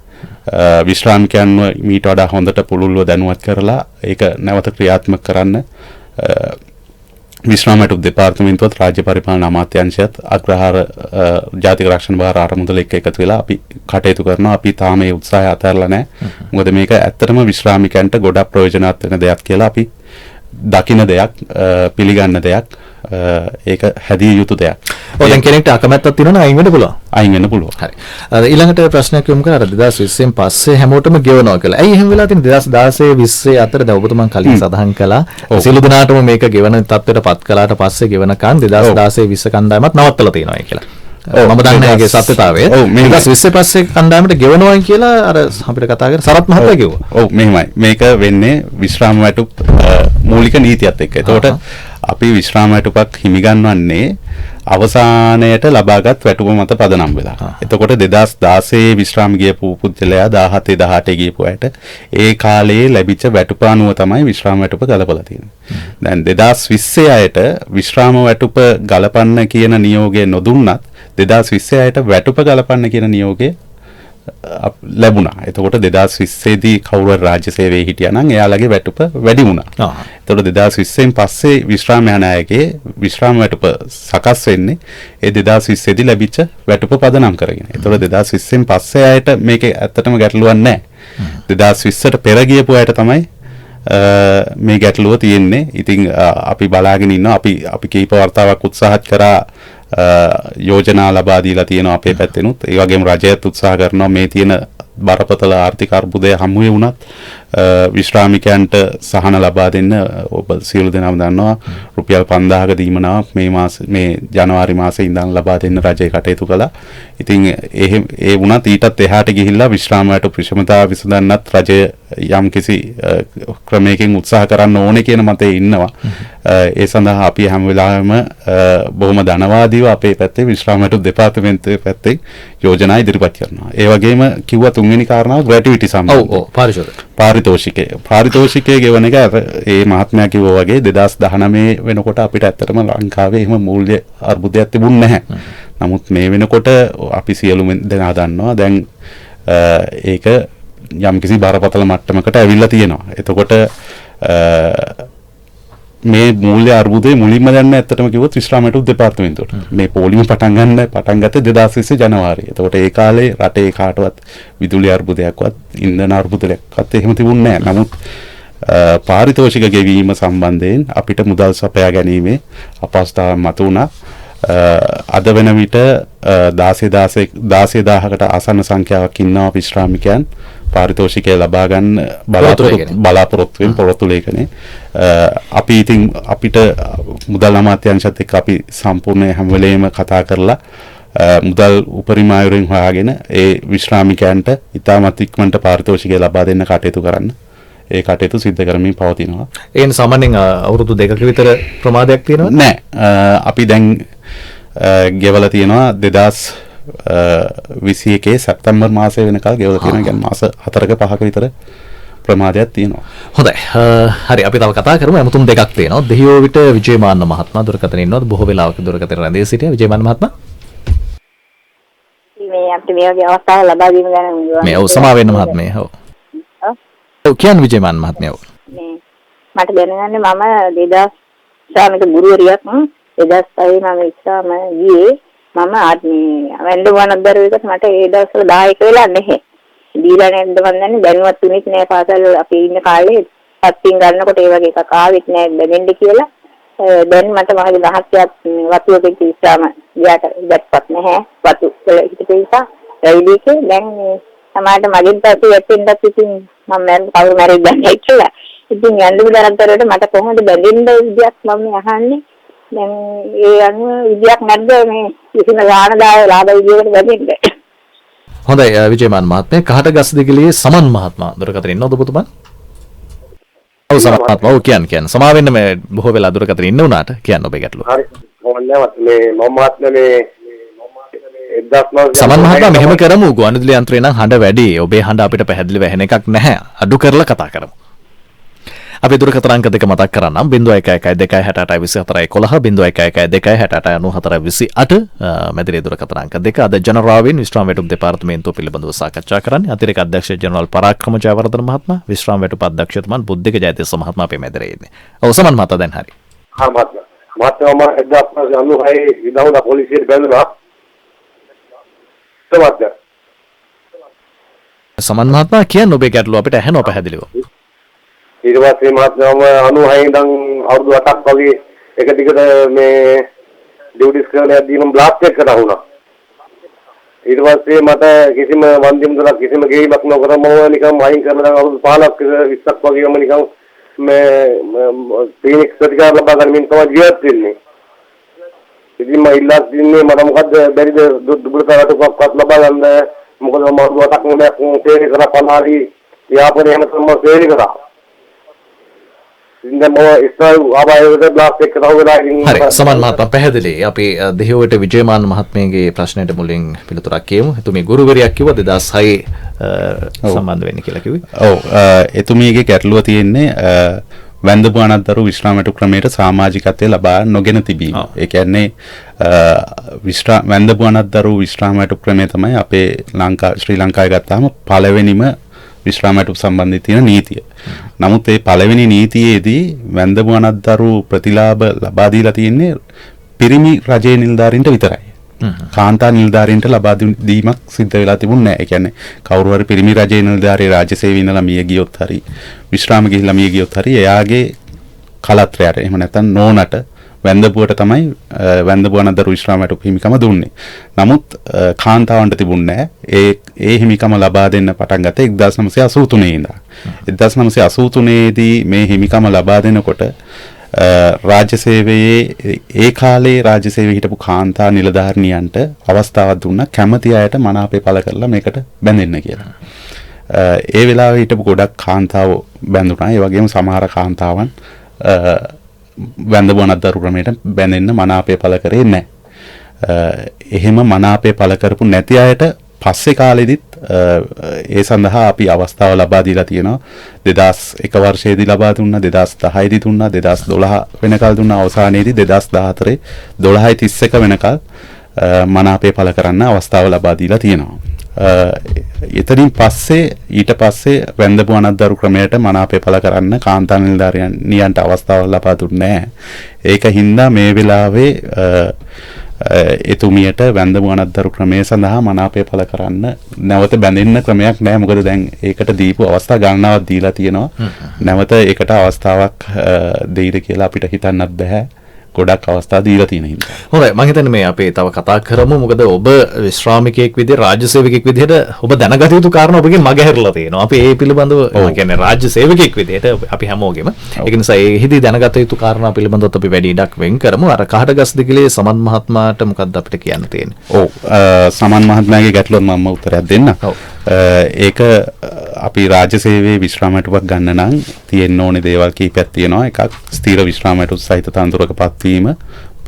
විශ්‍රාමිකයන්ව මීට වඩා හොඳට පුළුල්ව දැනුවත් කරලා ඒක නැවත ක්‍රියාත්මක කරන්න විශ්‍රාමයට දෙපාර්තමේන්තුවත් රාජ්‍ය පරිපාලන අමාත්‍යාංශයත් අග්‍රහාර ජාතික රක්ෂණ භාර අරමුදල එක්ක එකතු වෙලා අපි කටයුතු කරනවා. අපි තාම මේ උත්සාහය අතහැරලා නැහැ. මොකද මේක ඇත්තටම විශ්‍රාමිකයන්ට ගොඩක් ප්‍රයෝජනවත් වෙන දෙයක් කියලා අපි දකින දෙයක්, පිළිගන්න දෙයක්, ඒක හැදිය යුතු දෙයක්. ඔය දැන් කෙනෙක්ට අකමැත්තක් තියෙනවා නම් අයින් වෙන්න පුළුවන්. අයින් වෙන්න පුළුවන්. හරි. ඊළඟට ප්‍රශ්නයක් යොමු කරා 2020න් පස්සේ හැමෝටම ගෙවනවා කියලා. ඇයි එහෙම වෙලා තියෙන්නේ 2016 20 අතර දැන් ඔබතුමන් කලින් සඳහන් කළා සියලු දෙනාටම මේක ගෙවන තත්ත්වයටපත් කළාට පස්සේ ගෙවනකන් 2016 20 කණ්ඩායමත් නවත්තලා තියෙනවා කියලා. මම දන්නේ ඒකේ සත්‍යතාවය. 2020 පස්සේ කණ්ඩායමට ගෙවනවා කියලා අර අපිට කතා කරලා සරත් මහත්තයා කිව්වා. ඔව් මෙහෙමයි. මේක වෙන්නේ විශ්‍රාම වැටුප් මූලික නීතියත් එක්ක. එතකොට අපි විශ්‍රාම වැටුපක් හිමි ගන්නවන්නේ අවසානයට ලබාගත් වැටුප මත පදනම් වෙලා. එතකොට 2016 විශ්‍රාම ගියපු පුද්ගලයා 17 18 ගියපු අයට ඒ කාලේ ලැබිච්ච වැටුප අනුව තමයි විශ්‍රාම වැටුප ගලපලා තියෙන්නේ. දැන් 2020 අයට විශ්‍රාම වැටුප ගලපන්න කියන නියෝගය නොදුන්නත් 2020 අයට වැටුප ගලපන්න කියන නියෝගය ලැබුණා. එතකොට 2020 දී කවුරු රාජ්‍ය සේවයේ හිටියා නම් එයාලගේ වැටුප වැඩි වුණා. එතකොට 2020න් පස්සේ විශ්‍රාම යන අයගේ විශ්‍රාම වැටුප සකස් වෙන්නේ ඒ 2020 දී ලැබිච්ච වැටුප පදනම් කරගෙන. එතකොට 2020න් පස්සේ අයට මේකේ ඇත්තටම ගැටලුවක් නැහැ. 2020ට පෙර ගියපු අයට තමයි මේ ගැටලුව තියෙන්නේ. ඉතින් අපි බලාගෙන ඉන්නවා. අපි කීප වර්තාවක් උත්සාහත් කරා යෝජනා ලබා දීලා තියෙනවා අපේ පැත්තෙනුත්. ඒ වගේම රජයත් උත්සාහ කරනවා මේ තියෙන බරපතල ආර්ථික අර්බුදය හමුවේ වුණත් විශ්‍රාමිකයන්ට සහන ලබා දෙන්න ඔබ සියලු දෙනාම දන්නවා රුපියල් 5000ක දීමනාවක් මේ ජනවාරි මාසයේ ඉඳන් ලබා දෙන්න රජය කටයුතු කළා. ඉතින් ඒ වුණත් ඊටත් එහාට ගිහිල්ලා විශ්‍රාමයට ප්‍රතිශමතාව විසඳන්නත් රජය යම්කිසි ක්‍රමයකින් උත්සාහ කරන්න ඕනේ කියන මතයේ ඉන්නවා. ඒ සඳහා අපි හැම වෙලාවෙම බොහොම ධනවාදීව අපේ පැත්තේ විශ්‍රාමයට දෙපාර්තමේන්තුවේ පැත්තේ යෝජනා ඉදිරිපත් කරනවා. ඒ වගේම කිව්වා තුන්වෙනි කාරණාව ග්‍රැටිවිටි සම්බන්ධ. ඔව් පාරිතෝෂිකය ගෙවන එක ඒ මහත්මයා කිව්වා වගේ 2019 වෙනකොට අපිට ඇත්තටම ලංකාවේ එහෙම මූල්‍ය අර්බුදයක් තිබුණ නැහැ. නමුත් මේ වෙනකොට අපි සියලුම දෙනා දන්නවා දැන් ඒක යම්කිසි බරපතල මට්ටමකට ඇවිල්ලා තියෙනවා. එතකොට මේ මූල්‍ය අර්බුදේ මුලින්ම දැන්න ඇත්තටම කිව්වොත් විශ්‍රාම වැටුප් දෙපාර්තමේන්තුවට. පොලිම පටන් ගත්තේ 2020 ජනවාරියේ. එතකොට ඒ කාලේ රටේ කාටවත් විදුලි අර්බුදයක්වත් ඉන්ධන අර්බුදයක්වත් එහෙම තිබුණේ නැහැ. නමුත් පාරිතෝෂික ගෙවීම සම්බන්ධයෙන් අපිට මුදල් සපයා ගැනීමේ අපහසුතාවයක් මතුවුණා. අද වෙන විට 16000කට ආසන්න සංඛ්‍යාවක් ඉන්නවා විශ්‍රාමිකයන් පාරිතෝෂිකය ලබා ගන්න බලාපොරොත්තු වෙන පොරොත්තු ලේඛනේ. අපි ඉතින් අපිට මුදල් අමාත්‍යාංශත් එක්ක අපි සම්පූර්ණ හැම වෙලේම කතා කරලා මුදල් උපරිම ආයුරින් හොයාගෙන ඒ විශ්‍රාමිකයන්ට ඉතාමත් ඉක්මනට පාරිතෝෂිකය ලබා දෙන්න කටයුතු කරන්න. ඒ කටයුතු සිද්ධ කරමින් පවතිනවා. ඒන් සාමාන්‍යයෙන් අවුරුදු 2ක විතර ප්‍රමාදයක් තියෙනවද? නෑ. අපි දැන් ගෙවලා තියෙනවා 2021 සැප්තැම්බර් මාසයේ වෙනකල් ගෙවලා තියෙනවා. කියන්නේ මාස 4ක 5ක විතර ප්‍රමාදයක් තියෙනවා. හොඳයි. හරි අපි තව කතා කරමු. එමුතුම් දෙකක් තියෙනවා. දෙහියෝ විට විජේමාන්න මහත්මයා දුරකථනයේ ඉන්නවද? බොහෝ වෙලාවක දුරකථනයේ රැඳී සිටියා විජේමාන්න මහත්මයා. මේ අපිට මේ වගේ අවස්ථාවක් ලබා දීම ගැන මේ ඔව් සමා වෙන්න මහත්මයා. ඔව්. ඔව් කියන්නේ විජේමාන්න මහත්මයා. මේ මට දැනගන්න මම 2000 ශ්‍රාමික ගුරුවරියක් 2005 මම එක්සාම ගියේ මම වැන්ද වනදරුවෙකුට මට ඒ දවස්වල 10ක වෙලා නැහැ. දීලා නැද්ද මන් දන්නේ දැනුවත් තුනෙත් නෑ පාසල් අපි ඉන්න කාලේ පත්තින් ගන්නකොට ඒ වගේ එකක් ආවෙත් නෑ බැඳෙන්න කියලා. දැන් මට මගේ මහත්යත් වතුවක ඉස්සාම ගියාට දැක්වත් නැහැ. වතු වල හිටපු නිසා රයිලිකේ දැන් සමාජයට මගෙන් පස්සේ වැටෙන්නත් ඉතින් මම කවුරු මැරෙද්ද නැහැ කියලා. ඉතින් යන්න බුදරන්තරට මට කොහොමද බැඳෙන්න විදියක් මම අහන්නේ. දැන් ඒ අනුව විදියක් නැද්ද මේ කිසිම ගානදාය ලාභ විදියකට බැඳෙන්න. හොඳයි විජේමාන්න මහත්මයා කහටගස් දිගලියේ සමන් මහත්මයා දුරකථනයේ ඉන්නවද ඔබතුමන්? ඔව් සමන් මහත්මයා ඔව් කියන්න සමා වෙන්න මේ බොහෝ වෙලා දුරකථනයේ ඉන්න උනාට කියන්න ඔබේ ගැටලුව. හරි මොන්නේ මේ මම මහත්මයා මේ සමන් මහත්මයා මෙහෙම කරමු ගුවන්විදුලි යන්ත්‍රේ නම් හඬ වැඩි. ඔබේ හඬ අපිට පැහැදිලිව ඇහෙන එකක් නැහැ. අඩු කරලා කතා කරමු. අපි දුරකථන අංක දෙක මතක් කරන්නම් 01126824 මැදිරියේ දුරකථන අංක දෙක. අද ජනරාවෙන් විශ්‍රාම වැටුප් දෙපාර්තමේන්තුව පිළිබඳව සාකච්ඡා කරන්නේ අතිරේක අධ්‍යක්ෂ ජනරාල් පරාක්‍රම ජයවර්ධන මහත්මයා විශ්‍රාම වැටුප් අධ්‍යක්ෂතුමන් බුද්ධික ජයතිස්ස මහත්මයා අපේ මැදිරියේ ඉන්නේ. ඔව් සමන් මහතා දැන් හරි. හා මහත්මයා මම 1996 විදාවුන පොලිසියට බැලුවා. සමන් මහත්මයා කියන්න ඔබේ ගැටලුව අපිට ඇහෙනවා පැහැදිලිව. ඊට පස්සේ මහත්මයාම 96 ඉඳන් අවුරුදු 8ක් වගේ එක දිගට මේ ඩියුටිස් කරලා යද්දී මම බ්ලාස්ට් එකකට වුණා. ඊට පස්සේ මට කිසිම වන්දියම් දරක් කිසිම ගෙයිමක් නොකර මම නිකන් අයින් කරලා දැන් අවුරුදු 15ක් 20ක් වගේ මම නිකන් මේ ක්ලිනික් ප්‍රතිකාර ලබා ගන්න තමයි ජීවත් වෙන්නේ. ඉතින් මම ඉල්ලා තින්නේ මට මොකද්ද බැරිද දුබලතාවටවත් ලබා ගන්න මොකද මම අවුරුදු 8ක් මොනක් තේරි කරා පලාරි යාපනයේ හැම තැනම තේරි කරා. ඉතින් මම ඉස්සර ආබායවද බ්ලාස්ට් එක කරවලා ඉතින් හරි සමන් මහත්මයා පැහැදිලි. අපි දෙහියෝට විජේමාන්න මහත්මයාගේ ප්‍රශ්නයට මුලින් පිළිතුරක් කියමු. එතුමිය ගුරුවරියක් කිව්වා 2006 සම්බන්ධ වෙන්න කියලා කිව්වේ. ඔව් එතුමියගේ ගැටලුව තියෙන්නේ වැන්දපු අනත්තරු විශ්‍රාම වැටුප් ක්‍රමයට සමාජිකත්වය ලබා නොගෙන තිබීම. ඒ කියන්නේ වැන්දපු අනත්තරු විශ්‍රාම වැටුප් ක්‍රමය තමයි අපේ ශ්‍රී ලංකාවේ ගත්තාම පළවෙනිම විශ්‍රාම වැටුප් සම්බන්ධයෙන් තියෙන නීතිය. නමුත් මේ පළවෙනි නීතියේදී වැන්දපු අනත්තරු ප්‍රතිලාභ ලබා දීලා තියෙන්නේ පිරිමි රජයේ නිලධාරීන්ට විතරයි. කාන්තා නිලධාරීන්ට ලබා දීමක් සිද්ධ වෙලා තිබුණේ නැහැ. ඒ කියන්නේ කවුරු හරි පිරිමි රජයේ නිලධාරී රාජ්‍ය සේවයේ ඉඳලා මිය ගියොත් හරි විශ්‍රාම ගිහිල්ලා මිය ගියොත් හරි එයාගේ කලත්‍රයට එහෙම නැත්නම් නෝනට වැන්දපුවට තමයි වැන්දපුව අනත්තරු විශ්‍රාම වැටුප් හිමිකම දුන්නේ. නමුත් කාන්තාවන්ට තිබුණේ නැහැ. ඒ හිමිකම ලබා දෙන්න පටන් ගත්තේ 1983 ඉඳලා. 1983 දී මේ හිමිකම ලබා දෙනකොට රාජ්‍ය සේවයේ ඒ කාලේ රාජ්‍ය සේවයේ හිටපු කාන්තා නිලධාරිනියන්ට අවස්ථාවක් දුන්නා කැමති අයට මනාපේ පළ කරලා මේකට බැඳෙන්න කියලා. ඒ වෙලාවේ හිටපු ගොඩක් කාන්තාවෝ බැඳුනා. ඒ වගේම සමහර කාන්තාවන් වැන්දපු අනත්තරු ක්‍රමයට බැඳෙන්න මනාපේ පළ කරේ නැහැ. එහෙම මනාපේ පළ කරපු නැති අයට පස්සේ කාලෙදිත් ඒ සඳහා අපි අවස්ථාව ලබා දීලා තියෙනවා. 2001 වර්ෂයේදී ලබා දුන්නා, 2010 දී දුන්නා, 2012 වෙනකල් දුන්නා, අවසානයේදී 2014 12:31 වෙනකල් මනාපේ පළ කරන්න අවස්ථාව ලබා දීලා තියෙනවා. එතනින් පස්සේ ඊට පස්සේ වැන්දපු අනද්දරු ක්‍රමයට මනාපය පළ කරන්න කාන්තා නිලධාරියන්ට අවස්ථාවක් ලබා දුන්නේ නැහැ. ඒක හින්දා මේ වෙලාවේ එතුමියට වැන්දපු අනද්දරු ක්‍රමය සඳහා මනාපය පළ කරන්න නැවත බැඳෙන්න ක්‍රමයක් නැහැ. මොකද දැන් ඒකට දීපු අවස්ථා ගණනාවක් දීලා තියෙනවා. නැවත ඒකට අවස්ථාවක් දෙයිද කියලා අපිට හිතන්නත් බෑ. ගොඩක් අවස්ථා දීලා තියෙන හින්දා. හොඳයි මම හිතන්නේ මේ අපි තව කතා කරමු. මොකද ඔබ විශ්‍රාමිකයෙක් විදිහට රාජ්‍ය සේවකයෙක් විදිහට ඔබ දැනගත යුතු කාරණා ඔබගෙන් මගහැරලා තියෙනවා. අපි ඒ පිළිබඳව මම කියන්නේ රාජ්‍ය සේවකයෙක් විදිහට අපි හැමෝගෙම ඒක නිසා ඒ හිදී දැනගත යුතු කාරණා පිළිබඳව අපි වැඩි ඉඩක් වෙන් කරමු. අර කහටගස් දිගලේ සමන් මහත්මයාට මොකක්ද අපිට කියන්න තියෙන්නේ? ඔව් සමන් මහත්මයාගේ ගැටලුවට මම උත්තරයක් දෙන්න. ඒක අපි රාජ්‍ය සේවයේ විශ්‍රාමයටපත් ගන්න නම් තියෙන්න ඕනේ දේවල් කීපයක් තියෙනවා. එකක් ස්ථීර විශ්‍රාමයට සහිත තනතුරකපත් වීම,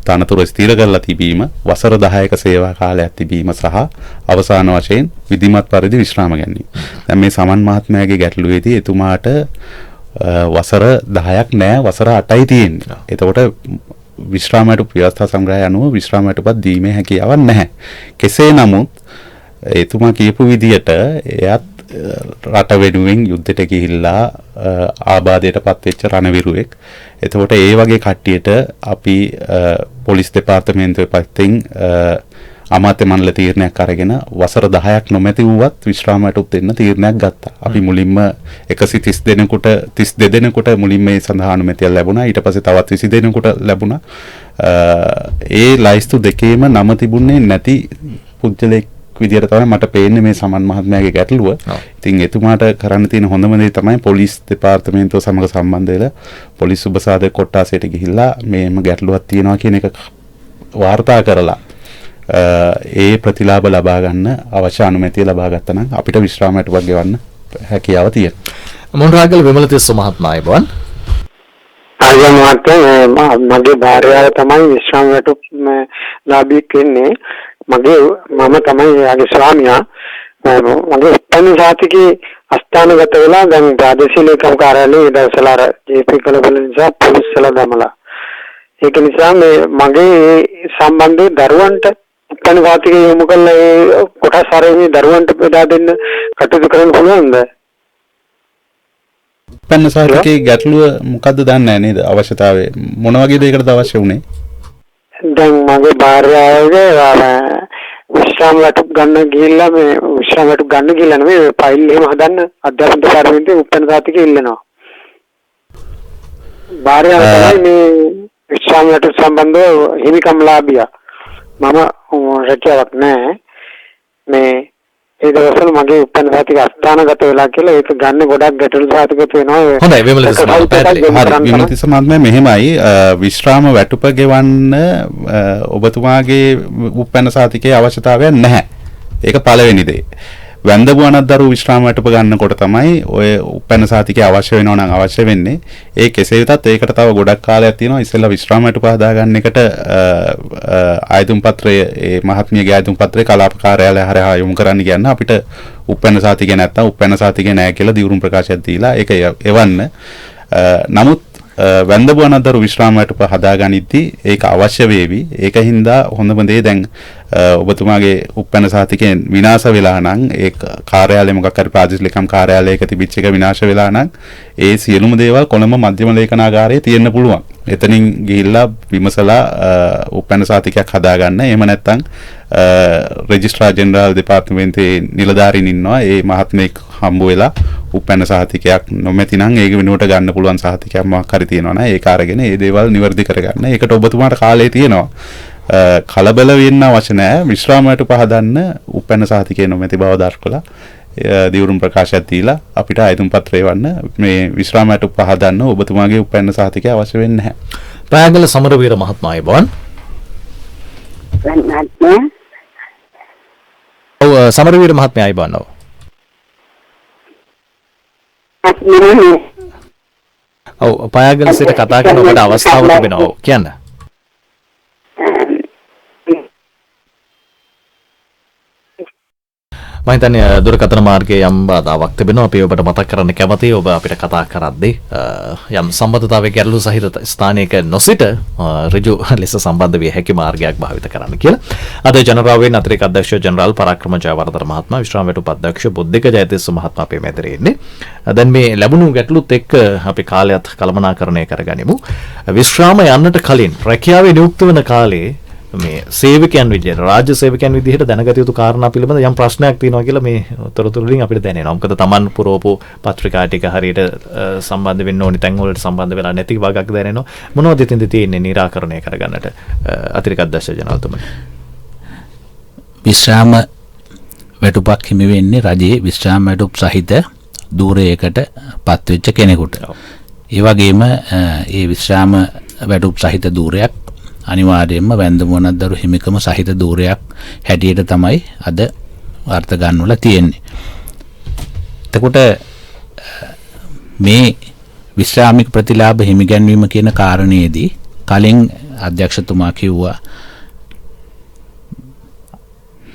තනතුර ස්ථීර කරලා තිබීම, වසර 10ක සේවා කාලයක් තිබීම සහ අවසාන වශයෙන් විධිමත් පරිදි විශ්‍රාම ගැනීම. දැන් මේ සමන් මහත්මයාගේ ගැටලුවේදී එතුමාට වසර 10ක් නෑ වසර 8යි තියෙන්නේ. එතකොට විශ්‍රාමයට ව්‍යවස්ථා සංග්‍රහය අනුව විශ්‍රාමයටපත් දීමේ හැකියාවක් නැහැ. කෙසේ නමුත් එතුමා කියපු විදියට එයත් රට වෙනුවෙන් යුද්ධයට ගිහිල්ලා ආබාධයටපත් වෙච්ච රණවිරුවෙක්. එතකොට ඒ වගේ කට්ටියට අපි පොලිස් දෙපාර්තමේන්තුවේ පැත්තෙන් අමාත්‍ය මණ්ඩල තීරණයක් අරගෙන වසර 10ක් නොමැති වුවත් විශ්‍රාමයට දෙන්න තීරණයක් ගත්තා. අපි මුලින්ම 130 දෙනෙකුට 32 දෙනෙකුට මුලින්ම මේ සඳහා අනුමැතිය ලැබුණා. ඊට පස්සේ තවත් 20 දෙනෙකුට ලැබුණා. ඒ ලයිස්තු දෙකේම නම තිබුණේ නැති පුද්ගලෙක් විදියට තමයි මට පේන්නේ මේ සමන් මහත්මයාගේ ගැටලුව. ඉතින් එතුමාට කරන්න තියෙන හොඳම දේ තමයි පොලිස් දෙපාර්තමේන්තුව සමග සම්බන්ධ වෙලා පොලිස් සුබසාධක කොට්ටාසයට ගිහිල්ලා මේම ගැටලුවක් තියෙනවා කියන එක වාර්තා කරලා ඒ ප්‍රතිලාභ ලබා ගන්න අවශ්‍ය අනුමැතිය ලබා ගත්තා නම් අපිට විශ්‍රාමයට වත් ගෙවන්න හැකියාව තියෙනවා. මොණරාගල විමලතිස්ස මහත්මයා අයබෝන්. ආයම මහත්මයා මගේ භාර්යාව තමයි විශ්‍රාමයට ලාභියෙක් වෙන්නේ. මම තමයි යාගේ ස්වාමියා. මගේ උපන් සාතිකේ අස්ථානගත වෙලා දැන් ප්‍රාදේශීය ලේකම් කාර්යාලයේ දවසල අර ජේ.පී. කලබල නිසා පොලිස්වල දමලා. ඒක නිසා මගේ සම්බන්ධයේ දරුවන්ට උපන් සාතිකේ යොමු කළ ඒ කොටස් ආරේ දරුවන්ට බෙදා දෙන්න කටයුතු කරන්න පුළුවන්ද? උපන් සාතිකේ ගැටලුව මොකද්ද දන්නේ නැහැ නේද? අවශ්‍යතාවය මොන වගේ දෙයකටද අවශ්‍ය වුනේ? දැන් මගේ භාර්යාවගේ විශ්‍රාමයට ගන්න ගිහිල්ලා නෙමෙයි ෆයිල් එහෙම හදන්න අධ්‍යාපන දෙපාර්තමේන්තුවේ උපන් සාතිකේ ඉල්ලනවා. භාර්යාව තමයි මේ විශ්‍රාමයට සම්බන්ධව හිමිකම් ලාභියා. මම රැකියාවක් නැහැ. මේ ඒ දවස්වල මගේ උපන් සාතික අස්ථානගත වෙලා කියලා ඒක ගන්න ගොඩක් ගැටලු සාතිකත් වෙනවා. හොඳයි විමලතිස්ස මහත්මයා. විමලතිස්ස මහත්මයා මෙහෙමයි විශ්‍රාම වැටුප ගෙවන්න ඔබතුමාගේ උපන් සාතිකයේ අවශ්‍යතාවයක් නැහැ. ඒක පළවෙනි දේ. වැන්දපු අනද්දරු විශ්‍රාම වැටුප ගන්නකොට තමයි ඔය උපන් සාතිකය අවශ්‍ය වෙනවා නම් අවශ්‍ය වෙන්නේ. ඒ කෙසේ වෙතත් ඒකට තව ගොඩක් කාලයක් තියෙනවා. ඉස්සෙල්ලා විශ්‍රාම වැටුප හදාගන්න එකට ආයතන පත්‍රය ඒ මහත්මියගේ ආයතන පත්‍රය කලාප කාර්යාලය හරහා යොමු කරන්න කියන්න අපිට උපන් සාතිකය නැත්තම් උපන් සාතිකය නැහැ කියලා දිවුරුම් ප්‍රකාශයක් දීලා ඒක එවන්න. නමුත් වැන්දපු අනද්දරු විශ්‍රාම වැටුප හදාගනිද්දී ඒක අවශ්‍ය වේවි. ඒක හින්දා හොඳම දේ දැන් ඔබතුමාගේ උපන් සාතිකයෙන් විනාශ වෙලා නම් ඒ කාර්යාලය මොකක් හරි ප්‍රාදේශීය ලේකම් කාර්යාලයක තිබිච්ච එක විනාශ වෙලා නම් ඒ සියලුම දේවල් කොළඹ මධ්‍යම ලේඛනාගාරයේ තියෙන්න පුළුවන්. එතනින් ගිහිල්ලා විමසලා උපන් සාතිකයක් හදාගන්න. එහෙම නැත්නම් රෙජිස්ට්‍රාර් ජෙනරාල් දෙපාර්තමේන්තුවේ නිලධාරීන් ඉන්නවා. ඒ මහත්මයෙක් හම්බ වෙලා උපන් සහතිකයක් නොමැති නම් ඒක වෙනුවට ගන්න පුළුවන් සහතිකයක් මොකක් හරි තියෙනවා නේද? ඒක අරගෙන ඒ දේවල් නිවැරදි කරගන්න. ඒකට ඔබතුමාට කාලය තියෙනවා. කලබල වෙන්න අවශ්‍ය නැහැ. විශ්‍රාමයට පහදන්න උපන් සහතිකේ නොමැති බව දක්වලා දිවුරුම් ප්‍රකාශයක් දීලා අපිට ආයතන පත්‍රය වන්න මේ විශ්‍රාමයට පහදන්න ඔබතුමාගේ උපන් සහතිකය අවශ්‍ය වෙන්නේ නැහැ. පෑගල සමරවීර මහත්මයා අයබෝන්. ඔව් සමරවීර මහත්මයා අයබෝන්. ඔව් පෑගල සිට කතා කරන ඔබට අවස්ථාව තිබෙනවා. ඔව් කියන්න. මම හිතන්නේ දුරකථන මාර්ගයේ යම් බාධාවක් තිබෙනවා. අපි ඔබට මතක් කරන්න කැමතියි ඔබ අපිට කතා කරද්දී යම් සම්බන්ධතාවයේ ගැටලු සහිත ස්ථානයක නොසිට ඍජු ලෙස සම්බන්ධ විය හැකි මාර්ගයක් භාවිත කරන්න කියලා. අද ජනරාවේ අතිරේක අධ්‍යක්ෂ ජෙනරාල් පරාක්‍රම ජයවර්ධන මහත්මයා, විශ්‍රාම වැටුප් අධ්‍යක්ෂ බුද්ධික ජයතිස්ස මහත්මයා අපේ මැදිරියේ ඉන්නේ. දැන් මේ ලැබුණු ගැටලුත් එක්ක අපි කාලයත් කළමනාකරණය කරගනිමු. විශ්‍රාම යන්නට කලින් රැකියාවේ නියුක්ත වෙන කාලේ මේ සේවකයන් විදිහට රාජ්‍ය සේවකයන් විදිහට දැනගත යුතු කාරණා පිළිබඳ යම් ප්‍රශ්නයක් තියෙනවා කියලා මේ තොරතුරු වලින් අපිට දැනෙනවා. මොකද Taman පුරවපු පත්‍රිකා ටික හරියට සම්බන්ධ වෙන්න ඕනි තැන් වලට සම්බන්ධ වෙලා නැති වගක් දැනෙනවා. මොනවද ඉතින්ද තියෙන්නේ निराකරණය කරගන්නට අතිරේක අධ්‍යක්ෂ ජනරාල්තුමනි? විශ්‍රාම වැටුපක් හිමි වෙන්නේ රජයේ විශ්‍රාම වැටුප් සහිත ධූරයකට පත්වෙච්ච කෙනෙකුට. ඒ වගේම ඒ විශ්‍රාම වැටුප් සහිත ධූරයක් අනිවාර්යයෙන්ම වැන්දමුවනක්දරු හිමිකම සහිත ධූරයක් හැටියට තමයි අද අර්ථ ගන්නවලා තියෙන්නේ. එතකොට මේ විශ්‍රාමික ප්‍රතිලාභ හිමිගැන්වීම කියන කාරණේදී කලින් අධ්‍යක්ෂතුමා කිව්වා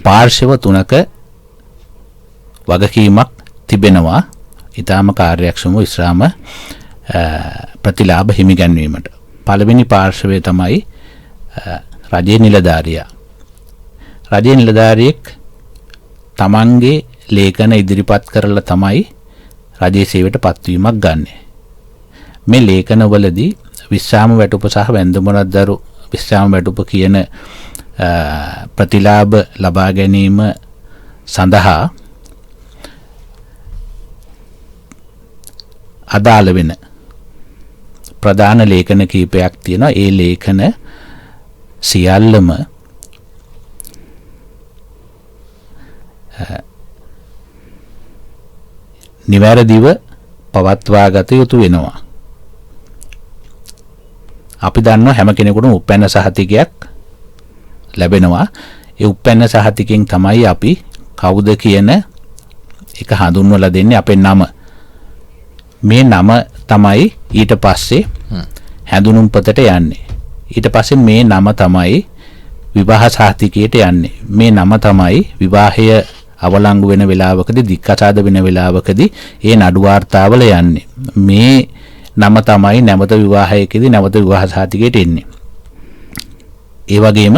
පාර්ශව තුනක වගකීමක් තිබෙනවා ඊටාම කාර්යක්ෂම විශ්‍රාම ප්‍රතිලාභ හිමිගැන්වීමට. පළවෙනි පාර්ශවය තමයි රජයේ නිලධාරියා. රජයේ නිලධාරියෙක් තමන්ගේ ලේඛන ඉදිරිපත් කරලා තමයි රජයේ සේවයට පත්වීමක් ගන්න. මේ ලේඛනවලදී විශ්‍රාම වැටුප සහ වැන්දමුවනක්දරු විශ්‍රාම වැටුප කියන ප්‍රතිලාභ ලබා ගැනීම සඳහා අදාළ වෙන ප්‍රධාන ලේඛන කීපයක් තියෙනවා. ඒ ලේඛන සියල්ලම නිවැරදිව පවත්වා ගත යුතු වෙනවා. අපි දන්නවා හැම කෙනෙකුටම උපැන්න සහතිකයක් ලැබෙනවා. ඒ උපැන්න සහතිකෙන් තමයි අපි කවුද කියන එක හඳුන්වලා දෙන්නේ අපේ නම. මේ නම තමයි ඊට පස්සේ හැඳුනුම් පතට යන්නේ. ඊට පස්සේ මේ නම තමයි විවාහ සහතිකයට යන්නේ. මේ නම තමයි විවාහය අවලංගු වෙන වෙලාවකදී දික්කසාද වෙන වෙලාවකදී ඒ නඩු වාර්තාවල යන්නේ. මේ නම තමයි නැවත විවාහයකදී නැවත විවාහ සහතිකයට එන්නේ. ඒ වගේම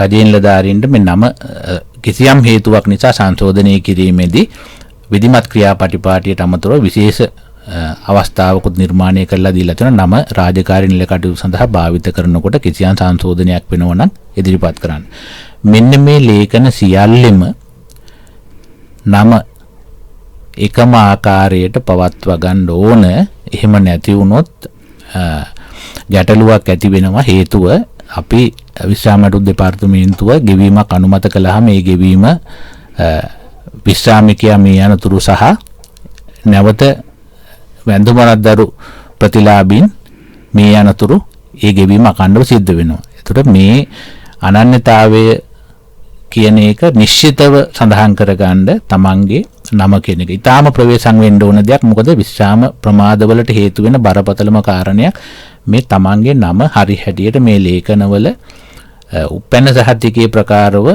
රජයේ නිලධාරීන්ට මේ නම කිසියම් හේතුවක් නිසා සංශෝධනය කිරීමේදී විධිමත් ක්‍රියාපටිපාටියට අමතරව විශේෂ අවස්ථාවකුත් නිර්මාණය කරලා දීලා තියෙන නම රාජකාරී නිල කටයුතු සඳහා භාවිත කරනකොට කිසියම් සංශෝධනයක් වෙනවා නම් ඉදිරිපත් කරන්න. මෙන්න මේ ලේඛන සියල්ලෙම නම එකම ආකාරයට පවත්වා ගන්න ඕන. එහෙම නැති වුණොත් ගැටලුවක් ඇති වෙනවා. හේතුව අපි විශ්‍රාම වැටුප් දෙපාර්තමේන්තුව ගෙවීමක් අනුමත කළාම ඒ ගෙවීම විශ්‍රාමිකයා මේ අනතුරු සහ නැවත වැන්දමුවනක්දරු ප්‍රතිලාභීන් මේ අනතුරු ඒ ගෙවීම අඛණ්ඩව සිද්ධ වෙනවා. ඒතකොට මේ අනන්‍යතාවය කියන එක නිශ්චිතව සඳහන් කරගන්න තමන්ගේ නම කියන එක. ඊටාම ප්‍රවේශම් වෙන්න ඕන දෙයක්. මොකද විශ්‍රාම ප්‍රමාදවලට හේතු වෙන බරපතලම කාරණයක් මේ තමන්ගේ නම හරි හැටියට මේ ලේඛනවල උපැන්න සහතිකයේ ප්‍රකාරව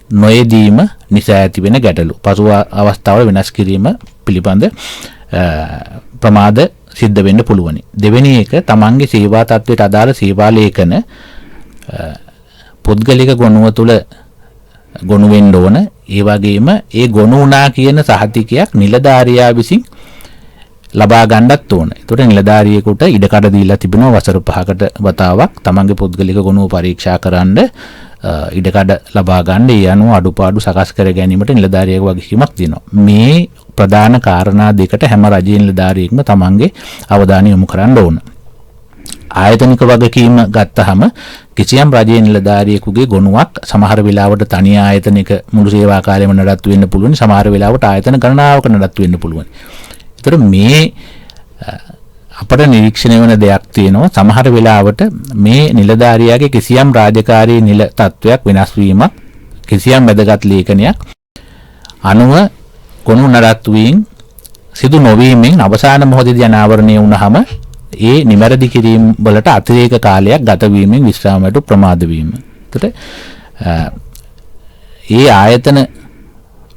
නොයෙදීම නිසා ඇති වෙන ගැටලු. පසුව අවස්ථාවල වෙනස් කිරීම පිළිබඳ ප්‍රමාද සිද්ධ වෙන්න පුළුවනි. දෙවෙනි එක තමන්ගේ සේවා තත්ත්වයට අදාළ සේවා ලේඛන පුද්ගලික ගොනුව තුළ ගොනු වෙන්න ඕන. ඒ වගේම ඒ ගොනු වුණා කියන සහතිකයක් නිලධාරියා විසින් ලබා ගන්නත් ඕන. ඒතකොට නිලධාරියෙකුට ඉඩකඩ දීලා තිබෙනවා වසර 5කට වතාවක් තමන්ගේ පුද්ගලික ගොනුව පරීක්ෂා කරන්න ඉඩකඩ ලබා ගන්න. ඒ අනුව අඩුපාඩු සකස් කර ගැනීමට නිලධාරියෙකු වගකීමක් තියෙනවා. මේ ප්‍රධාන කාරණා දෙකට හැම රජයේ නිලධාරියෙක්ම තමන්ගේ අවධානය යොමු කරන්න ඕන. ආයතනික වගකීම ගත්තහම කිසියම් රජයේ නිලධාරියෙකුගේ ගොනුවක් සමහර වෙලාවට තනි ආයතනික මුළු සේවා කාලයම නඩත්තු වෙන්න පුළුවන්. සමහර වෙලාවට ආයතන ගණනාවක නඩත්තු වෙන්න පුළුවන්. ඒතර මේ අපට නිරීක්ෂණය වෙන දෙයක් තියෙනවා. සමහර වෙලාවට මේ නිලධාරියාගේ කිසියම් රාජකාරී නිල තත්වයක් වෙනස් වීමක් කිසියම් වැදගත් ලේඛනයක් අනුව ගොනු නඩත්තු වීම සිදු නොවීමෙන් අවසාන මොහොතේදී අනාවරණය වුණාම ඒ නිවැරදි කිරීම වලට අතිරේක කාලයක් ගත වීමෙන් විශ්‍රාම වැටුප් ප්‍රමාද වීම. ඒකට ඒ ආයතන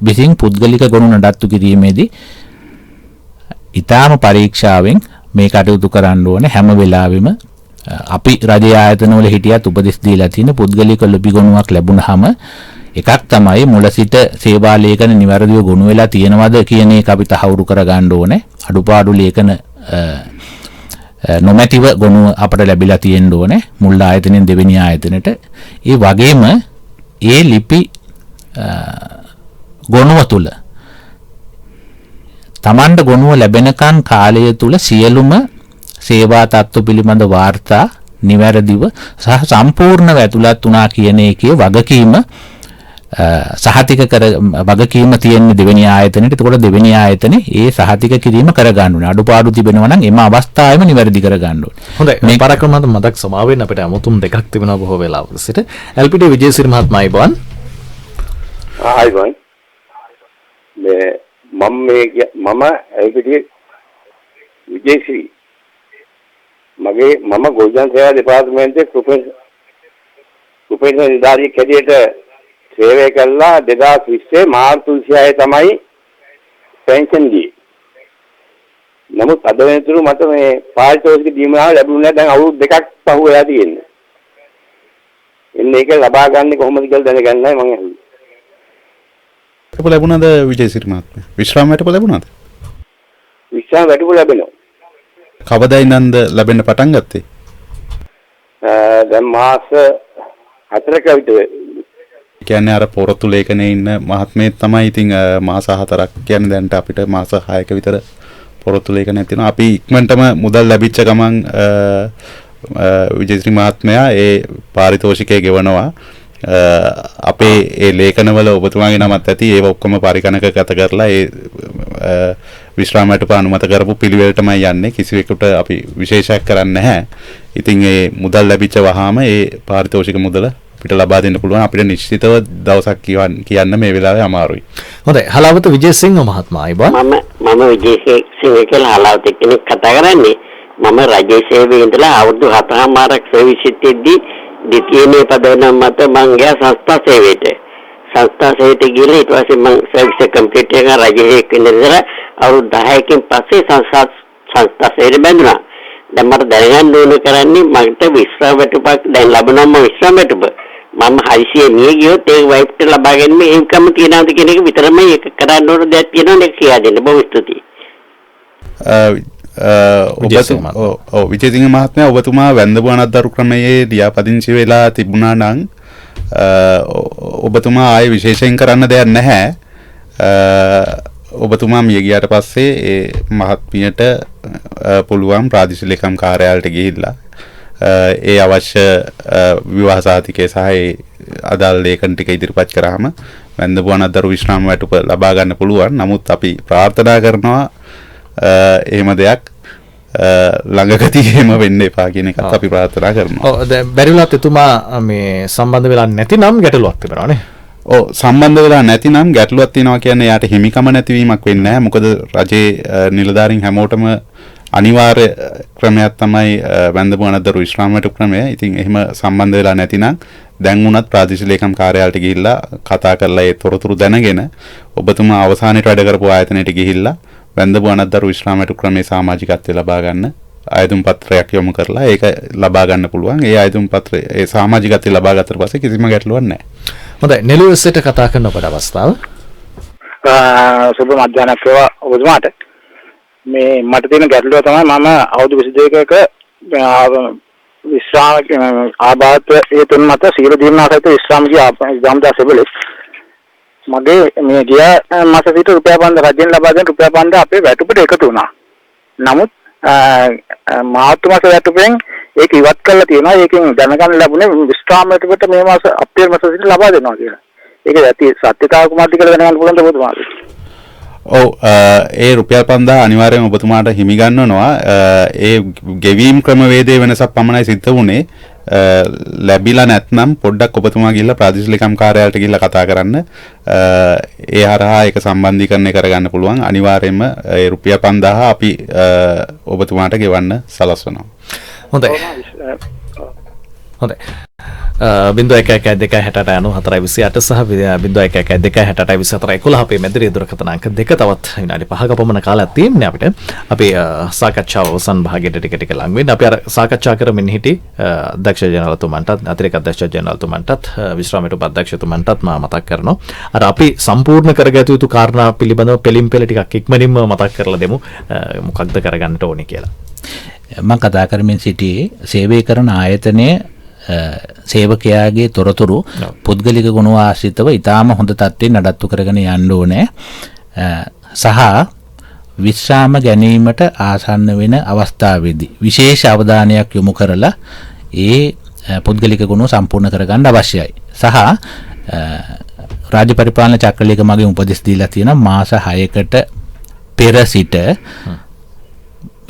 විසින් පුද්ගලික ගොනු නඩත්තු කිරීමේදී ඊටාම පරීක්ෂාවෙන් මේ කටයුතු කරන්න ඕනේ. හැම වෙලාවෙම අපි රජයේ ආයතනවල හිටියත් උපදෙස් දීලා තියෙන පුද්ගලික ලිපි ගොනුවක් ලැබුණාම එකක් තමයි මුල සිට සේවා ලේඛන නිවැරදිව ගොනු වෙලා තියෙනවද කියන එක අපි තහවුරු කරගන්න ඕනේ. අඩුපාඩු ලේඛන නොමැතිව ගොනුව අපට ලැබිලා තියෙන්න ඕනේ මුල් ආයතනෙන් දෙවෙනි ආයතනට. ඒ වගේම ඒ ලිපි ගොනුව තුල තමන්ට ගොනුව ලැබෙනකන් කාලය තුල සියලුම සේවා තත්ත්ව පිළිබඳ වාර්තා නිවැරදිව සහ සම්පූර්ණව ඇතුළත් වුණා කියන එකේ වගකීම සහතික කර වගකීම තියෙන දෙවෙනි ආයතනෙට. එතකොට දෙවෙනි ආයතනේ ඒ සහතික කිරීම කරගන්න ඕනේ. අඩුපාඩු තිබෙනවා නම් එම අවස්ථාවෙම නිවැරදි කරගන්න ඕනේ. හොඳයි. මේ පරක්‍රමවත් මතක් සමාවෙන්න අපිට අමුතුම් දෙකක් තිබෙනවා බොහෝ වෙලාවක සිට. එල්.පී.ටී. විජේසිරි මහත්මයා අයිබෝන්. ආයිබෝන්. මම එල්.පී.ටී. විජේසිරි මම ගොවිජන සේවා දෙපාර්තමේන්තුවේ කුපේෂන් නිලධාරියෙක් හැටියට සේවය කළා. 2020 මාර්තු 26 තමයි පෙන්ෂන් ගියේ. නමුත් අද වෙනතුරු මට මේ පාරිතෝෂික දීමනාව ලැබුණේ නැහැ. දැන් අවුරුදු දෙකක් පහු වෙලා තියෙන්නේ. එන්නේ ඒක ලබා ගන්න කොහොමද කියලා දැනගන්නයි මම අහන්නේ. වැටුප ලැබුණාද විජේසිරි මහත්මයා? විශ්‍රාම වැටුප ලැබුණාද? විශ්‍රාම වැටුප ලැබෙනවා. කවදා ඉඳන්ද ලැබෙන්න පටන් ගත්තේ? දැන් මාස 4ක විතර. කියන්නේ අර පොරොත්තු ලේඛනයේ ඉන්න මහත්මයෙක් තමයි. ඉතින් මාස 4ක් කියන්නේ දැන්ට අපිට මාස 6ක විතර පොරොත්තු ලේඛනයක් තියෙනවා. අපි ඉක්මනටම මුදල් ලැබිච්ච ගමන් විජේශ්‍රී මහත්මයා ඒ පාරිතෝෂිකය ගෙවනවා. අපේ ඒ ලේඛනවල ඔබතුමාගේ නමත් ඇති. ඒව ඔක්කොම පරිගණකගත කරලා ඒ විශ්‍රාම වැටුප අනුමත කරපු පිළිවෙලටමයි යන්නේ. කිසිවෙකුට අපි විශේෂයක් කරන්නේ නැහැ. ඉතින් ඒ මුදල් ලැබිච්ච වහාම ඒ පාරිතෝෂික මුදල අපිට ලබා දෙන්න පුළුවන්. අපිට නිශ්චිතව දවසක් කියන්න මේ වෙලාවේ අමාරුයි. හොඳයි. හලාවත විජේසිංහ මහත්මයා අයිබෝන්. මම විජේසිංහ කියලා හලාවත කෙනෙක් කතා කරන්නේ. මම රජයේ සේවයේ ඉඳලා අවුරුදු 7මාරක් සර්විස් සිටිද්දී දෙතියනේ පදවන මත මං ගියා සංස්ථා සේවයට. සංස්ථා සේවයට ගිහලා ඊට පස්සේ මං සර්විස් එක කම්ප්ලීට් කරලා රජයේ ඉඳලා අවුරුදු 10කින් පස්සේ සංස්ථා සේවයට බැඳුණා. දැන් මට දැනගන්න ඕනේ කරන්නේ මට විශ්‍රාම වැටුපක් දැන් ලැබුණාම විශ්‍රාම වැටුප මම හයිසිය මිය ගියොත් ඒ වයිෆ්ට ලබා ගැනීම ඒකම තියනවාද කියන එක විතරමයි ඒක කරන්න ඕන දෙයක් තියෙනවා නේ කියා දෙන්න. බොහොම ස්තුතියි. විජේසිංහ මහත්මයා ඔබතුමා වැන්දඹු අනත්දරු ක්‍රමයේ ලියාපදිංචි වෙලා තිබුණා නම් ඔබතුමා ආයේ විශේෂයෙන් කරන්න දෙයක් නැහැ. ඔබතුමා මිය ගියාට පස්සේ ඒ මහත්මියට පුළුවන් ප්‍රාදේශීය ලේකම් කාර්යාලයට ගිහිල්ලා ඒ අවශ්‍ය විවාහ සාතිකය සහ ඒ අදාළ ලේඛන ටික ඉදිරිපත් කරාම වැන්දඹු අනත්දරු විශ්‍රාම වැටුප ලබා ගන්න පුළුවන්. නමුත් අපි ප්‍රාර්ථනා කරනවා එහෙම දෙයක් ළඟකදීම වෙන්න එපා කියන එකත් අපි ප්‍රාර්ථනා කරනවා. ඔව් දැන් බැරිලත් එතුමා මේ සම්බන්ධ වෙලා නැතිනම් ගැටලුවක් තිබෙනවානේ. ඔව් සම්බන්ධ වෙලා නැතිනම් ගැටලුවක් තියෙනවා කියන්නේ යාට හිමිකම නැතිවීමක් වෙන්නේ නැහැ. මොකද රජයේ නිලධාරීන් හැමෝටම අනිවාර්ය ක්‍රමයක් තමයි වැන්දඹු අනත්දරු විශ්‍රාම වැටුප ක්‍රමය. ඉතින් එහෙම සම්බන්ධ වෙලා නැතිනම් දැන් වුණත් ප්‍රාදේශීය ලේකම් කාර්යාලයට ගිහිල්ලා කතා කරලා ඒ තොරතුරු දැනගෙන ඔබතුමා අවසානයේ වැඩ කරපු ආයතනයට ගිහිල්ලා වැන්දඹු අනත්දරු විශ්‍රාම වැටුප ක්‍රමයේ සමාජිකත්වය ලබා ගන්න ආයතන පත්‍රයක් යොමු කරලා ඒක ලබා ගන්න පුළුවන්. ඒ ආයතන පත්‍රය ඒ සමාජිකත්වය ලබා ගත්තට පස්සේ කිසිම ගැටලුවක් නැහැ. හොඳයි. නෙළුවෙස්සට කතා කරන ඔබට අවස්ථාව. සුබ මධ්‍යහ්නයක් වේවා ඔබතුමාට. මේ මට තියෙන ගැටලුව තමයි මම අවුරුදු 22ක විශ්‍රාම ආබාධ හේතුන් මත සීල දීමනා සහිත විශ්‍රාම ගිය ගම්දා සෙබලෙක් මගේ මේ ගිය මාස සිට රුපියල් 5000 රජෙන් ලබා දෙන රුපියල් 5000 අපේ වැටුපට එකතු වුණා. නමුත් මාර්තු මාස වැටුපෙන් ඒක ඉවත් කරලා තියෙනවා. ඒකෙන් දැනගන්න ලැබුණේ විශ්‍රාම වැටුපට මේ මාස අප්‍රේල් මාස සිට ලබා දෙනවා කියලා. ඒක ඇති සත්‍යතාව කුමාරටි කියලා දැනගන්න පුළුවන් ද ඔබතුමාට? ඔව් ඒ රුපියල් 5000 අනිවාර්යයෙන් ඔබතුමාට හිමි ගන්නනවා. ඒ ගෙවීම් ක්‍රමවේදයේ වෙනසක් පමණයි සිද්ධ වුණේ. ලැබිලා නැත්නම් පොඩ්ඩක් ඔබතුමා ගිහිල්ලා ප්‍රාදේශීය ලේකම් කාර්යාලයට ගිහිල්ලා කතා කරන්න. ඒ හරහා ඒක සම්බන්ධීකරණය කරගන්න පුළුවන්. අනිවාර්යයෙන්ම ඒ රුපියල් 5000 අපි ඔබතුමාට ගෙවන්න සලස්වනවා. හොඳයි. හොඳයි. 0112602428 සහ 0112602411 අපේ මැදිරි දුරකථන අංක දෙක තවත් විනාඩි 5ක පමණ කාලයක් තියෙනවා අපිට. අපි සාකච්ඡාව අවසන් භාගයට ටික ලඟ වෙන්න. අපි අර සාකච්ඡා කරමින් හිටි අධ්‍යක්ෂ ජනරල්තුමන්ටත් අතිරේක අධ්‍යක්ෂ ජනරල්තුමන්ටත් විශ්‍රාමික උපාධ්‍යක්ෂතුමන්ටත් මා මතක් කරනවා. අර අපි සම්පූර්ණ කරගත යුතු කාරණා පිළිබඳව පෙලින් පෙළ ටිකක් ඉක්මනින්ම මතක් කරලා දෙමු. මොකක්ද කරගන්නට ඕනේ කියලා. මම කතා කරමින් සිටියේ සේවය කරන ආයතනයේ සේවකයාගේ තොරතුරු පුද්ගලික ගුණ ආශ්‍රිතව ඉතාම හොඳ තත්ත්වයෙන් නඩත්තු කරගෙන යන්න ඕනේ. සහ විශ්‍රාම ගැනීමට ආසන්න වෙන අවස්ථාවේදී විශේෂ අවධානයක් යොමු කරලා ඒ පුද්ගලික ගුණ සම්පූර්ණ කරගන්න අවශ්‍යයි. සහ රාජ්‍ය පරිපාලන චක්‍රලේඛ මගින් උපදෙස් දීලා තියෙනවා මාස 6කට පෙර සිට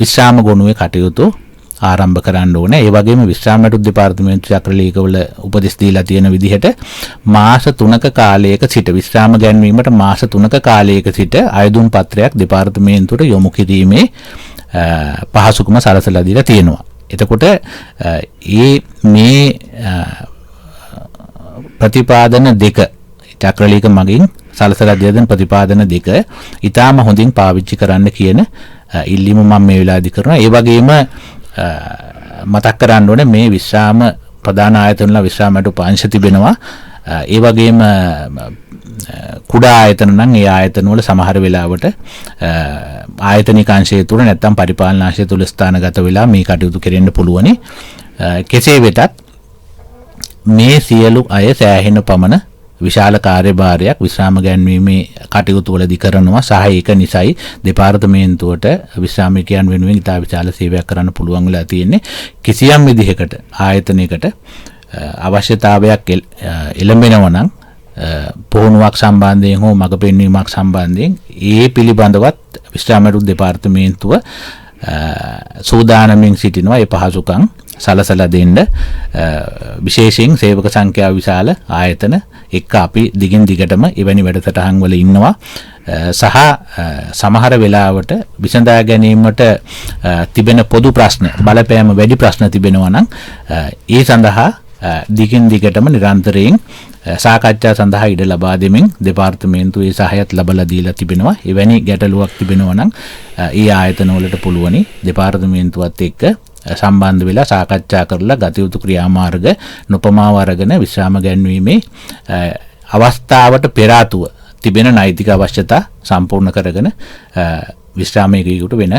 විශ්‍රාම ගුණුවේ කටයුතු ආරම්භ කරන්න ඕනේ. ඒ වගේම විශ්‍රාම වැටුප් දෙපාර්තමේන්තු චක්‍රලේඛවල උපදෙස් දීලා තියෙන විදිහට මාස 3ක කාලයක සිට විශ්‍රාම ගැනීමට මාස 3ක කාලයක සිට අයදුම් පත්‍රයක් දෙපාර්තමේන්තුවට යොමු කිරීමේ පහසුකම සලසලා දීලා තියෙනවා. එතකොට මේ ප්‍රතිපාදන දෙක චක්‍රලේඛ මගින් සලසලා දෙන ප්‍රතිපාදන දෙක ඊටාම හොඳින් පාවිච්චි කරන්න කියන ඉල්ලීම මම මේ වෙලාවේදී කරනවා. ඒ වගේම මතක් කරන්න ඕනේ මේ විශ්‍රාම ප්‍රධාන ආයතනවල විශ්‍රාම වැටුප් අංශ තිබෙනවා. ඒ වගේම කුඩා ආයතන නම් ඒ ආයතන වල සමහර වෙලාවට ආයතනික අංශය තුල නැත්නම් පරිපාලන අංශය තුල ස්ථානගත වෙලා මේ කටයුතු කෙරෙන්න පුළුවනි. කෙසේ වෙතත් මේ සියලු අය සෑහෙන පමණ විශාල කාර්යභාරයක් විශ්‍රාම ගැනීමේ කටයුතු වලදී කරනවා. සහ ඒක නිසායි දෙපාර්තමේන්තුවට විශ්‍රාමිකයන් වෙනුවෙන් ඉතා විශාල සේවයක් කරන්න පුළුවන් වෙලා තියෙන්නේ. කිසියම් විදිහකට ආයතනයකට අවශ්‍යතාවයක් එළඹෙනවා නම් පුහුණුවක් සම්බන්ධයෙන් හෝ මඟ පෙන්වීමක් සම්බන්ධයෙන් ඒ පිළිබඳවත් විශ්‍රාම වැටුප් දෙපාර්තමේන්තුව සූදානමින් සිටිනවා. ඒ පහසුකම් සලසලා දෙන්න විශේෂයෙන් සේවක සංඛ්‍යාව විශාල ආයතන එක්ක අපි දිගින් දිගටම එවැනි වැඩසටහන් වල ඉන්නවා. සහ සමහර වෙලාවට විසඳා ගැනීමට තිබෙන පොදු ප්‍රශ්න බලපෑම වැඩි ප්‍රශ්න තිබෙනවා නම් ඒ සඳහා දිගින් දිගටම නිරන්තරයෙන් සාකච්ඡා සඳහා ඉඩ ලබා දෙමින් දෙපාර්තමේන්තුවේ සහායත් ලබා දීලා තිබෙනවා. එවැනි ගැටලුවක් තිබෙනවා නම් ඒ ආයතන වලට පුළුවනි දෙපාර්තමේන්තුවත් එක්ක සම්බන්ධ වෙලා සාකච්ඡා කරලා ගත යුතු ක්‍රියාමාර්ග නොපමාව අරගෙන විශ්‍රාම ගැනීමේ අවස්ථාවට පෙර ආතුව තිබෙන නෛතික අවශ්‍යතා සම්පූර්ණ කරගෙන විශ්‍රාමයේකට වෙන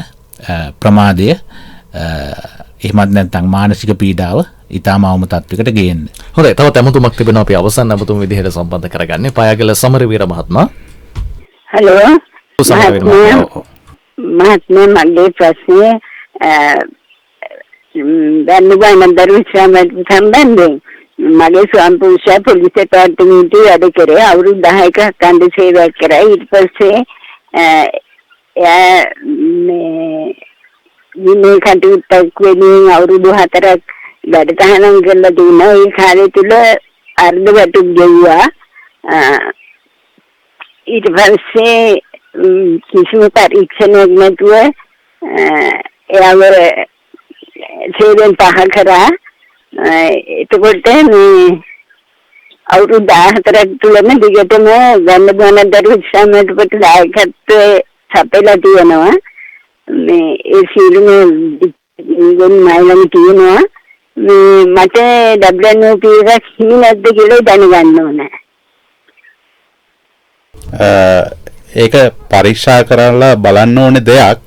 ප්‍රමාදය එහෙමත් නැත්නම් මානසික පීඩාව ඊටම අවම තත්වයකට ගේන්න. හොඳයි. තවත් ඇමතුමක් තිබෙනවා අපි අවසන් ඇමතුම විදිහට සම්බන්ධ කරගන්නේ. පායගල සමරවීර මහත්මයා. හලෝ. මහත්මයා මගේ ප්‍රශ්නේ දැනුගාන දරුවිශ්‍රාම සම්බන්ධයෙන් මගේ ස්වාම පුරුෂයා පොලිස් දෙපාර්තමේන්තුවේ වැඩ කරේ අවුරුදු 10ක කන්ද සේවය කරා. ඊට පස්සේ මේ කටයුත්තක් වෙනින් අවුරුදු 4ක් වැඩතහනම් කරලා දුන්නා. ඒ කාලය තුල අර්ධ වැටුප් ගෙවුවා. ඊට පස්සේ කිසිම පරීක්ෂණයක් නැතුව එයාව සේවයෙන් පහ කරා. එතකොට මේ අවුරුදු 14ක් තුලම දිගටම ගන්න දරුවිශ්‍රාම වැටුපට දායකත්වයේ සපයලා තියෙනවා. මේ ඒ සියලුම ගුණ මයිලම තියෙනවා. මට WNOP එකක් හිමි නැද්ද කියලා දැනගන්න ඕනේ. ඒක පරීක්ෂා කරලා බලන්න ඕනේ දෙයක්.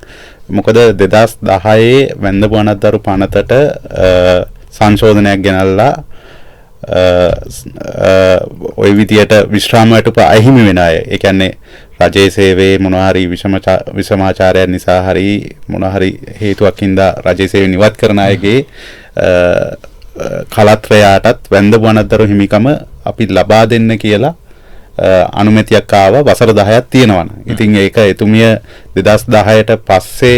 මොකද 2010 වෙන්දපු අනත්තරු පනතට සංශෝධනයක් ගෙනල්ලා ওই විදියට විශ්‍රාම වැටුප අහිමි වෙන අය. ඒ කියන්නේ රජයේ සේවයේ මොනවා හරි විෂමාචාරයන් නිසා හරි මොනවා හරි හේතුවක් හින්දා රජයේ සේවය නිවත් කරන අයගේ කලත්‍රයාටත් වෙන්දපු අනත්තරු හිමිකම අපි ලබා දෙන්න කියලා අනුමැතියක් ආවා. වසර 10ක් තියෙනවා. ඉතින් ඒක එතුමිය 2010ට පස්සේ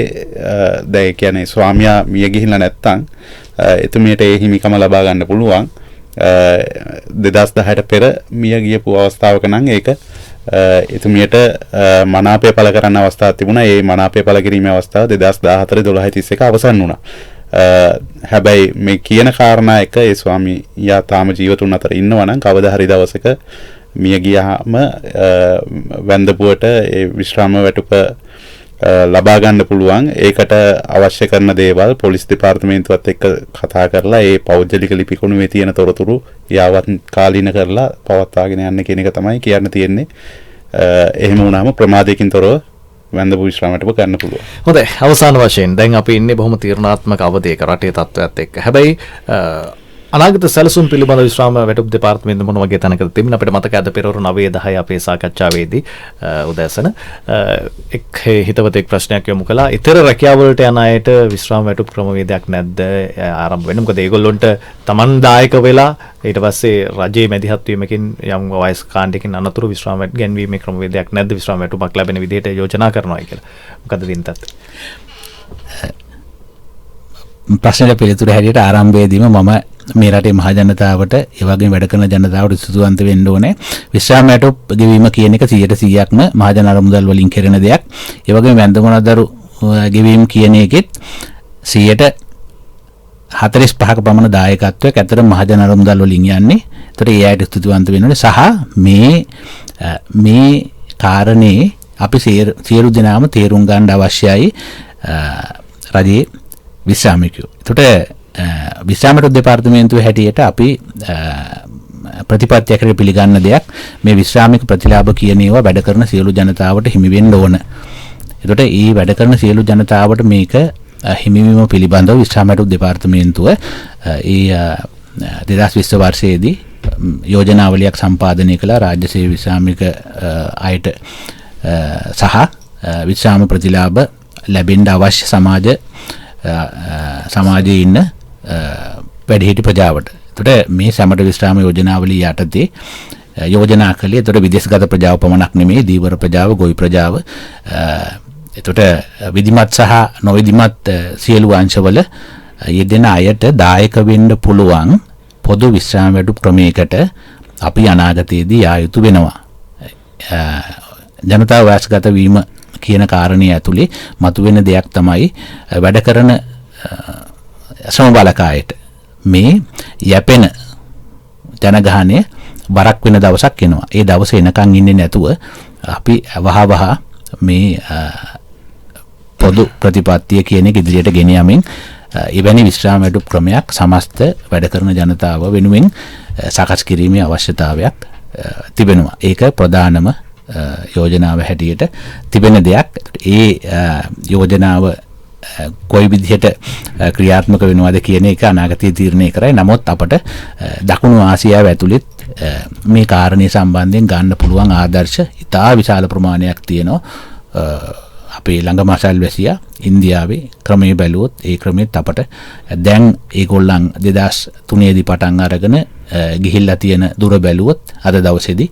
දැන් කියන්නේ ස්වාමියා මිය ගිහිල්ලා නැත්තම් එතුමියට ඒ හිමිකම ලබා ගන්න පුළුවන්. 2010ට පෙර මිය ගියපු අවස්ථාවක නම් ඒක එතුමියට මනාපය පළ කරන්න අවස්ථාවක් තිබුණා. ඒ මනාපය පළ කිරීමේ අවස්ථාව 2014 12:31 අවසන් වුණා. හැබැයි මේ කියන කාරණා එක ඒ ස්වාමියා තාම ජීවතුන් අතර ඉන්නවා නම් කවදා හරි දවසක මිය ගියාම වැන්දපුවට ඒ විශ්‍රාම වැටුප ලබා ගන්න පුළුවන්. ඒකට අවශ්‍ය කරන දේවල් පොලිස් දෙපාර්තමේන්තුවත් එක්ක කතා කරලා ඒ පෞද්ගලික ලිපිකුණුවේ තියෙන තොරතුරු යාවත් කාලීන කරලා පවත්වාගෙන යන්න කියන එක තමයි කියන්න තියෙන්නේ. එහෙම වුණාම ප්‍රමාදයකින් තොරව වැන්දපු විශ්‍රාමයට ගන්න පුළුවන්. හොඳයි, අවසාන වශයෙන් දැන් අපි ඉන්නේ බොහොම තීරණාත්මක අවධියක රටේ තත්ත්වයක් එක්ක. හැබැයි අනාගත සැලසුම් පිළිබඳ විශ්‍රාම වැටුප් දෙපාර්තමේන්තුව මොන වගේ තැනකද තිබෙන අපිට මතකද පෙරවරු 9:10 අපේ සාකච්ඡාවේදී උදෑසන එක් හිතවතෙක් ප්‍රශ්නයක් යොමු කළා. ඊතර රැකියාවලට යන අයට විශ්‍රාම වැටුප් ක්‍රමවේදයක් නැද්ද ආරම්භ වෙන්නේ? මොකද ඒගොල්ලොන්ට Taman දායක වෙලා ඊට පස්සේ රජයේ මැදිහත් වීමකින් යම් වයස් කාණ්ඩයකින් අනතුරු විශ්‍රාම වැටුප් ගැන්වීමේ ක්‍රමවේදයක් නැද්ද? විශ්‍රාම වැටුපක් ලැබෙන විදිහට යෝජනා කරනවා කියලා. මොකද දින තත්ත්වය? ප්‍රශ්නෙට පිළිතුර හැටියට ආරම්භයේදීම මම මේ රටේ මහ ජනතාවට ඒ වගේම වැඩ කරන ජනතාවට සුදුවන්ත වෙන්න ඕනේ. විශ්‍රාම වැටුප් ගෙවීම කියන එක 100%ක්ම මහ ජන අරමුදල් වලින් කෙරෙන දෙයක්. ඒ වගේම වැන්දමනදරු ගෙවීම කියන එකෙත් 45% පමණ දායකත්වයක් ඇතර මහ ජන අරමුදල් වලින් යන්නේ. ඒතර ඒ අයට ස්තුතිවන්ත වෙන්න ඕනේ. සහ මේ කාරණේ අපි සියලු දෙනාම තේරුම් ගන්න අවශ්‍යයි රජයේ විශ්‍රාමිකයෝ. ඒතට විශ්‍රාම වැටුප් දෙපාර්තමේන්තුවේ හැටියට අපි ප්‍රතිපත්තියකට පිළිගන්න දෙයක් මේ විශ්‍රාමික ප්‍රතිලාභ කියන ඒවා වැඩ කරන සියලු ජනතාවට හිමි වෙන්න ඕන. ඒතට මේ වැඩ කරන සියලු ජනතාවට මේක හිමිවීම පිළිබඳව විශ්‍රාම වැටුප් දෙපාර්තමේන්තුව 2020 වර්ෂයේදී යෝජනාවලියක් සම්පාදනය කළා රාජ්‍ය සේවී විශ්‍රාමික අයට සහ විශ්‍රාම ප්‍රතිලාභ ලැබෙන්න අවශ්‍ය සමාජයේ ඉන්න වැඩිහිටි ප්‍රජාවට. එතකොට මේ සමට විශ්‍රාම යෝජනාවලිය යටතේ යෝජනා කළේ එතකොට විදේශගත ප්‍රජාව පමණක් නෙමෙයි දීවර ප්‍රජාව, ගොවි ප්‍රජාව, එතකොට විධිමත් සහ නොවිධිමත් සියලු අංශවල යෙදෙන අයට දායක වෙන්න පුළුවන් පොදු විශ්‍රාම වැටුප් ක්‍රමයකට අපි අනාගතයේදී යා යුතු වෙනවා. ජනතාව වයස්ගත වීම කියන කාරණේ ඇතුලේ මතුවෙන දෙයක් තමයි වැඩ කරන සමබලකායට මේ යැපෙන ජනගහනය බරක් වෙන දවසක් එනවා. ඒ දවස එනකන් ඉන්නේ නැතුව අපි වහවහ මේ පොදු ප්‍රතිපත්තිය කියන එක ඉදිරියට ගෙන යමින් එවැනි විශ්‍රාම වැටුප් ක්‍රමයක් සමස්ත වැඩ කරන ජනතාව වෙනුවෙන් සකස් කිරීමේ අවශ්‍යතාවයක් තිබෙනවා. ඒක ප්‍රධානම යෝජනාව හැටියට තිබෙන දෙයක්. ඒ යෝජනාව කොයි විදිහට ක්‍රියාත්මක වෙනවද කියන එක අනාගතයේ තීරණය කරයි. නමුත් අපට දකුණු ආසියාව ඇතුළෙත් මේ කාරණේ සම්බන්ධයෙන් ගන්න පුළුවන් ආදර්ශ ඉතා විශාල ප්‍රමාණයක් තියෙනවා. අපේ ළඟම අසල්වැසියා ඉන්දියාවේ ක්‍රමයේ බැලුවොත් ඒ ක්‍රමෙත් අපට දැන් ඒගොල්ලන් 2003 දී පටන් අරගෙන ගිහිල්ලා තියෙන දුර බැලුවොත් අද දවසේදී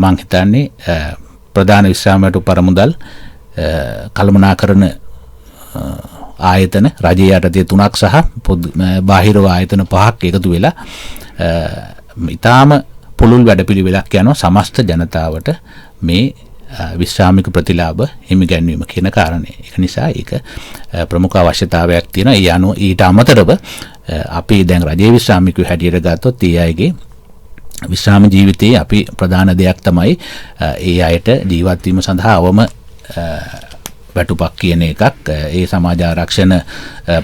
මං හිතන්නේ ප්‍රධාන විශ්‍රාම වැටුප් පරමුදල් කළමනාකරන ආයතන රජයේ යටතේ 3ක් සහ බාහිර ආයතන 5ක් එකතු වෙලා ඊටාම පුළුල් වැඩපිළිවෙලක් යනවා සමස්ත ජනතාවට මේ විශ්‍රාමික ප්‍රතිලාභ හිමි ගැන්වීම කියන කාරණේ. ඒක නිසා ඒක ප්‍රමුඛ අවශ්‍යතාවයක් තියෙනවා. ඒ අනුව ඊට අමතරව අපි දැන් රජයේ විශ්‍රාමිකයෝ හැටියට ගත්තොත් ඒ අයගේ විශ්‍රාම ජීවිතයේ අපි ප්‍රධාන දෙයක් තමයි ඒ අයට ජීවත් වීම සඳහා අවම වැටුපක් කියන එකක් ඒ සමාජ ආරක්ෂණ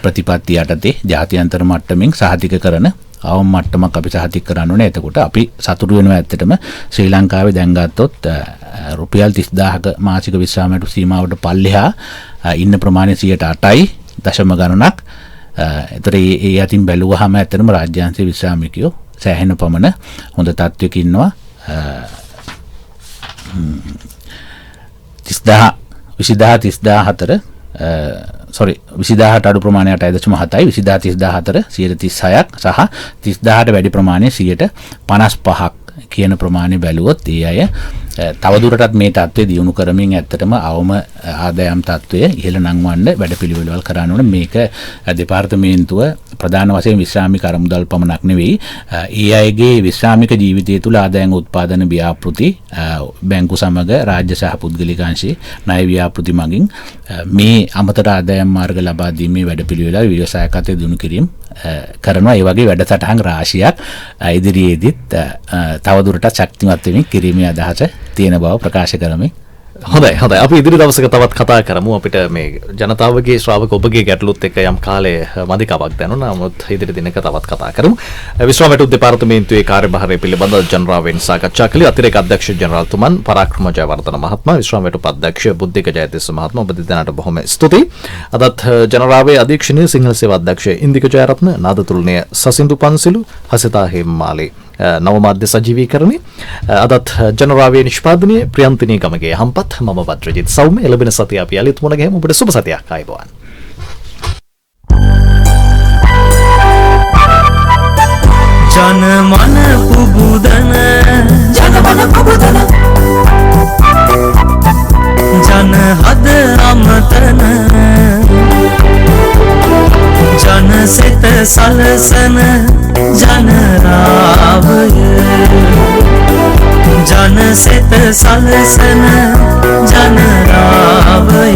ප්‍රතිපත්ති යටතේ ජාත්‍යන්තර මට්ටමින් සහතික කරන අවම මට්ටමක් අපි සහතික කරන්න ඕනේ. එතකොට අපි සතුටු වෙනවා ඇත්තටම ශ්‍රී ලංකාවේ දැන් ගත්තොත් රුපියල් 30000ක මාසික විශ්‍රාම වැටුප් සීමාවට පල්ලෙහා ඉන්න ප්‍රමාණය 8%යි දශම ගණනක්. ඒතර ඒ යටින් බැලුවාම ඇත්තටම රාජ්‍යාංශීය විශ්‍රාමිකයෝ සෑහෙන පමණ හොඳ තත්ත්වයක ඉන්නවා. 20000 අඩු ප්‍රමාණයට 8.7යි 20034 136ක් සහ 30000ට වැඩි ප්‍රමාණය 55ක් කියන ප්‍රමාණය බැලුවොත් ඒ අය තවදුරටත් මේ තත්ත්වය දියුණු කරමින් ඇත්තටම අවම ආදායම් තත්ත්වය ඉහළ නංවන්න වැඩපිළිවෙළවල් කරන්න ඕනේ. මේක දෙපාර්තමේන්තුව ප්‍රධාන වශයෙන් විශ්‍රාමික අරමුදල් පමණක් නෙවෙයි ඒ අයගේ විශ්‍රාමික ජීවිතය තුළ ආදායම් උත්පාදන ව්‍යාපෘති බැංකු සමග රාජ්‍ය සහ පුද්ගලික අංශයේ ණය ව්‍යාපෘති මගින් මේ අමතර ආදායම් මාර්ග ලබා දීමේ වැඩපිළිවෙල ව්‍යවසායකත්වයේ දිනු කිරීම කරනවා. ඒ වගේ වැඩසටහන් රාශියක් ඉදිරියේදීත් තවදුරටත් ශක්තිමත් වෙමින් කිරීමේ අදහස තියෙන බව ප්‍රකාශ කරමි. හොඳයි අපි ඉදිරි දවසක තවත් කතා කරමු. අපිට මේ ජනතාවගේ ශ්‍රාවක ඔබගේ ගැටලුත් එක්ක යම් කාලේ මදිකමක් දැනුණා. නමුත් ඉදිරි දිනක තවත් කතා කරමු. විශ්‍රාම වැටුප් දෙපාර්තමේන්තුවේ කාර්යභාරය පිළිබඳව ජනරාවෙන් සාකච්ඡා කළේ අතිරේක අධ්‍යක්ෂ ජෙනරාල්තුමන් පරාක්‍රම ජයවර්ධන මහත්මයා, විශ්‍රාම වැටුප් අධ්‍යක්ෂ බුද්ධික ජයතිස්ස මහත්මයා. ඔබ දෙදෙනාට බොහොම ස්තුතියි. අදත් ජනරාවේ අධීක්ෂණීය සිංහල සේවා අධ්‍යක්ෂ ඉන්දික ජයරත්න, නාදතුල්නේ සසින්දු පන්සිලු, හසිතා හේම්මාලේ නව මාධ්‍ය සජීවීකරණේ, අදත් ජනරාවේ නිෂ්පාදනයේ ප්‍රියන්තිනී ගමගේ හම්පත්, මම වද්‍රජිත් සෞම්‍ය. එළබෙන සතිය අපි යලිත් මුණ ගැහෙමු. ඔබට සුබ සතියක්. ආයුබෝවන්. ජනමන පුබුදන ජනහද අමතන ජනසිත සලසන ජනරාවය ජනසිත සලසන ජනරාවය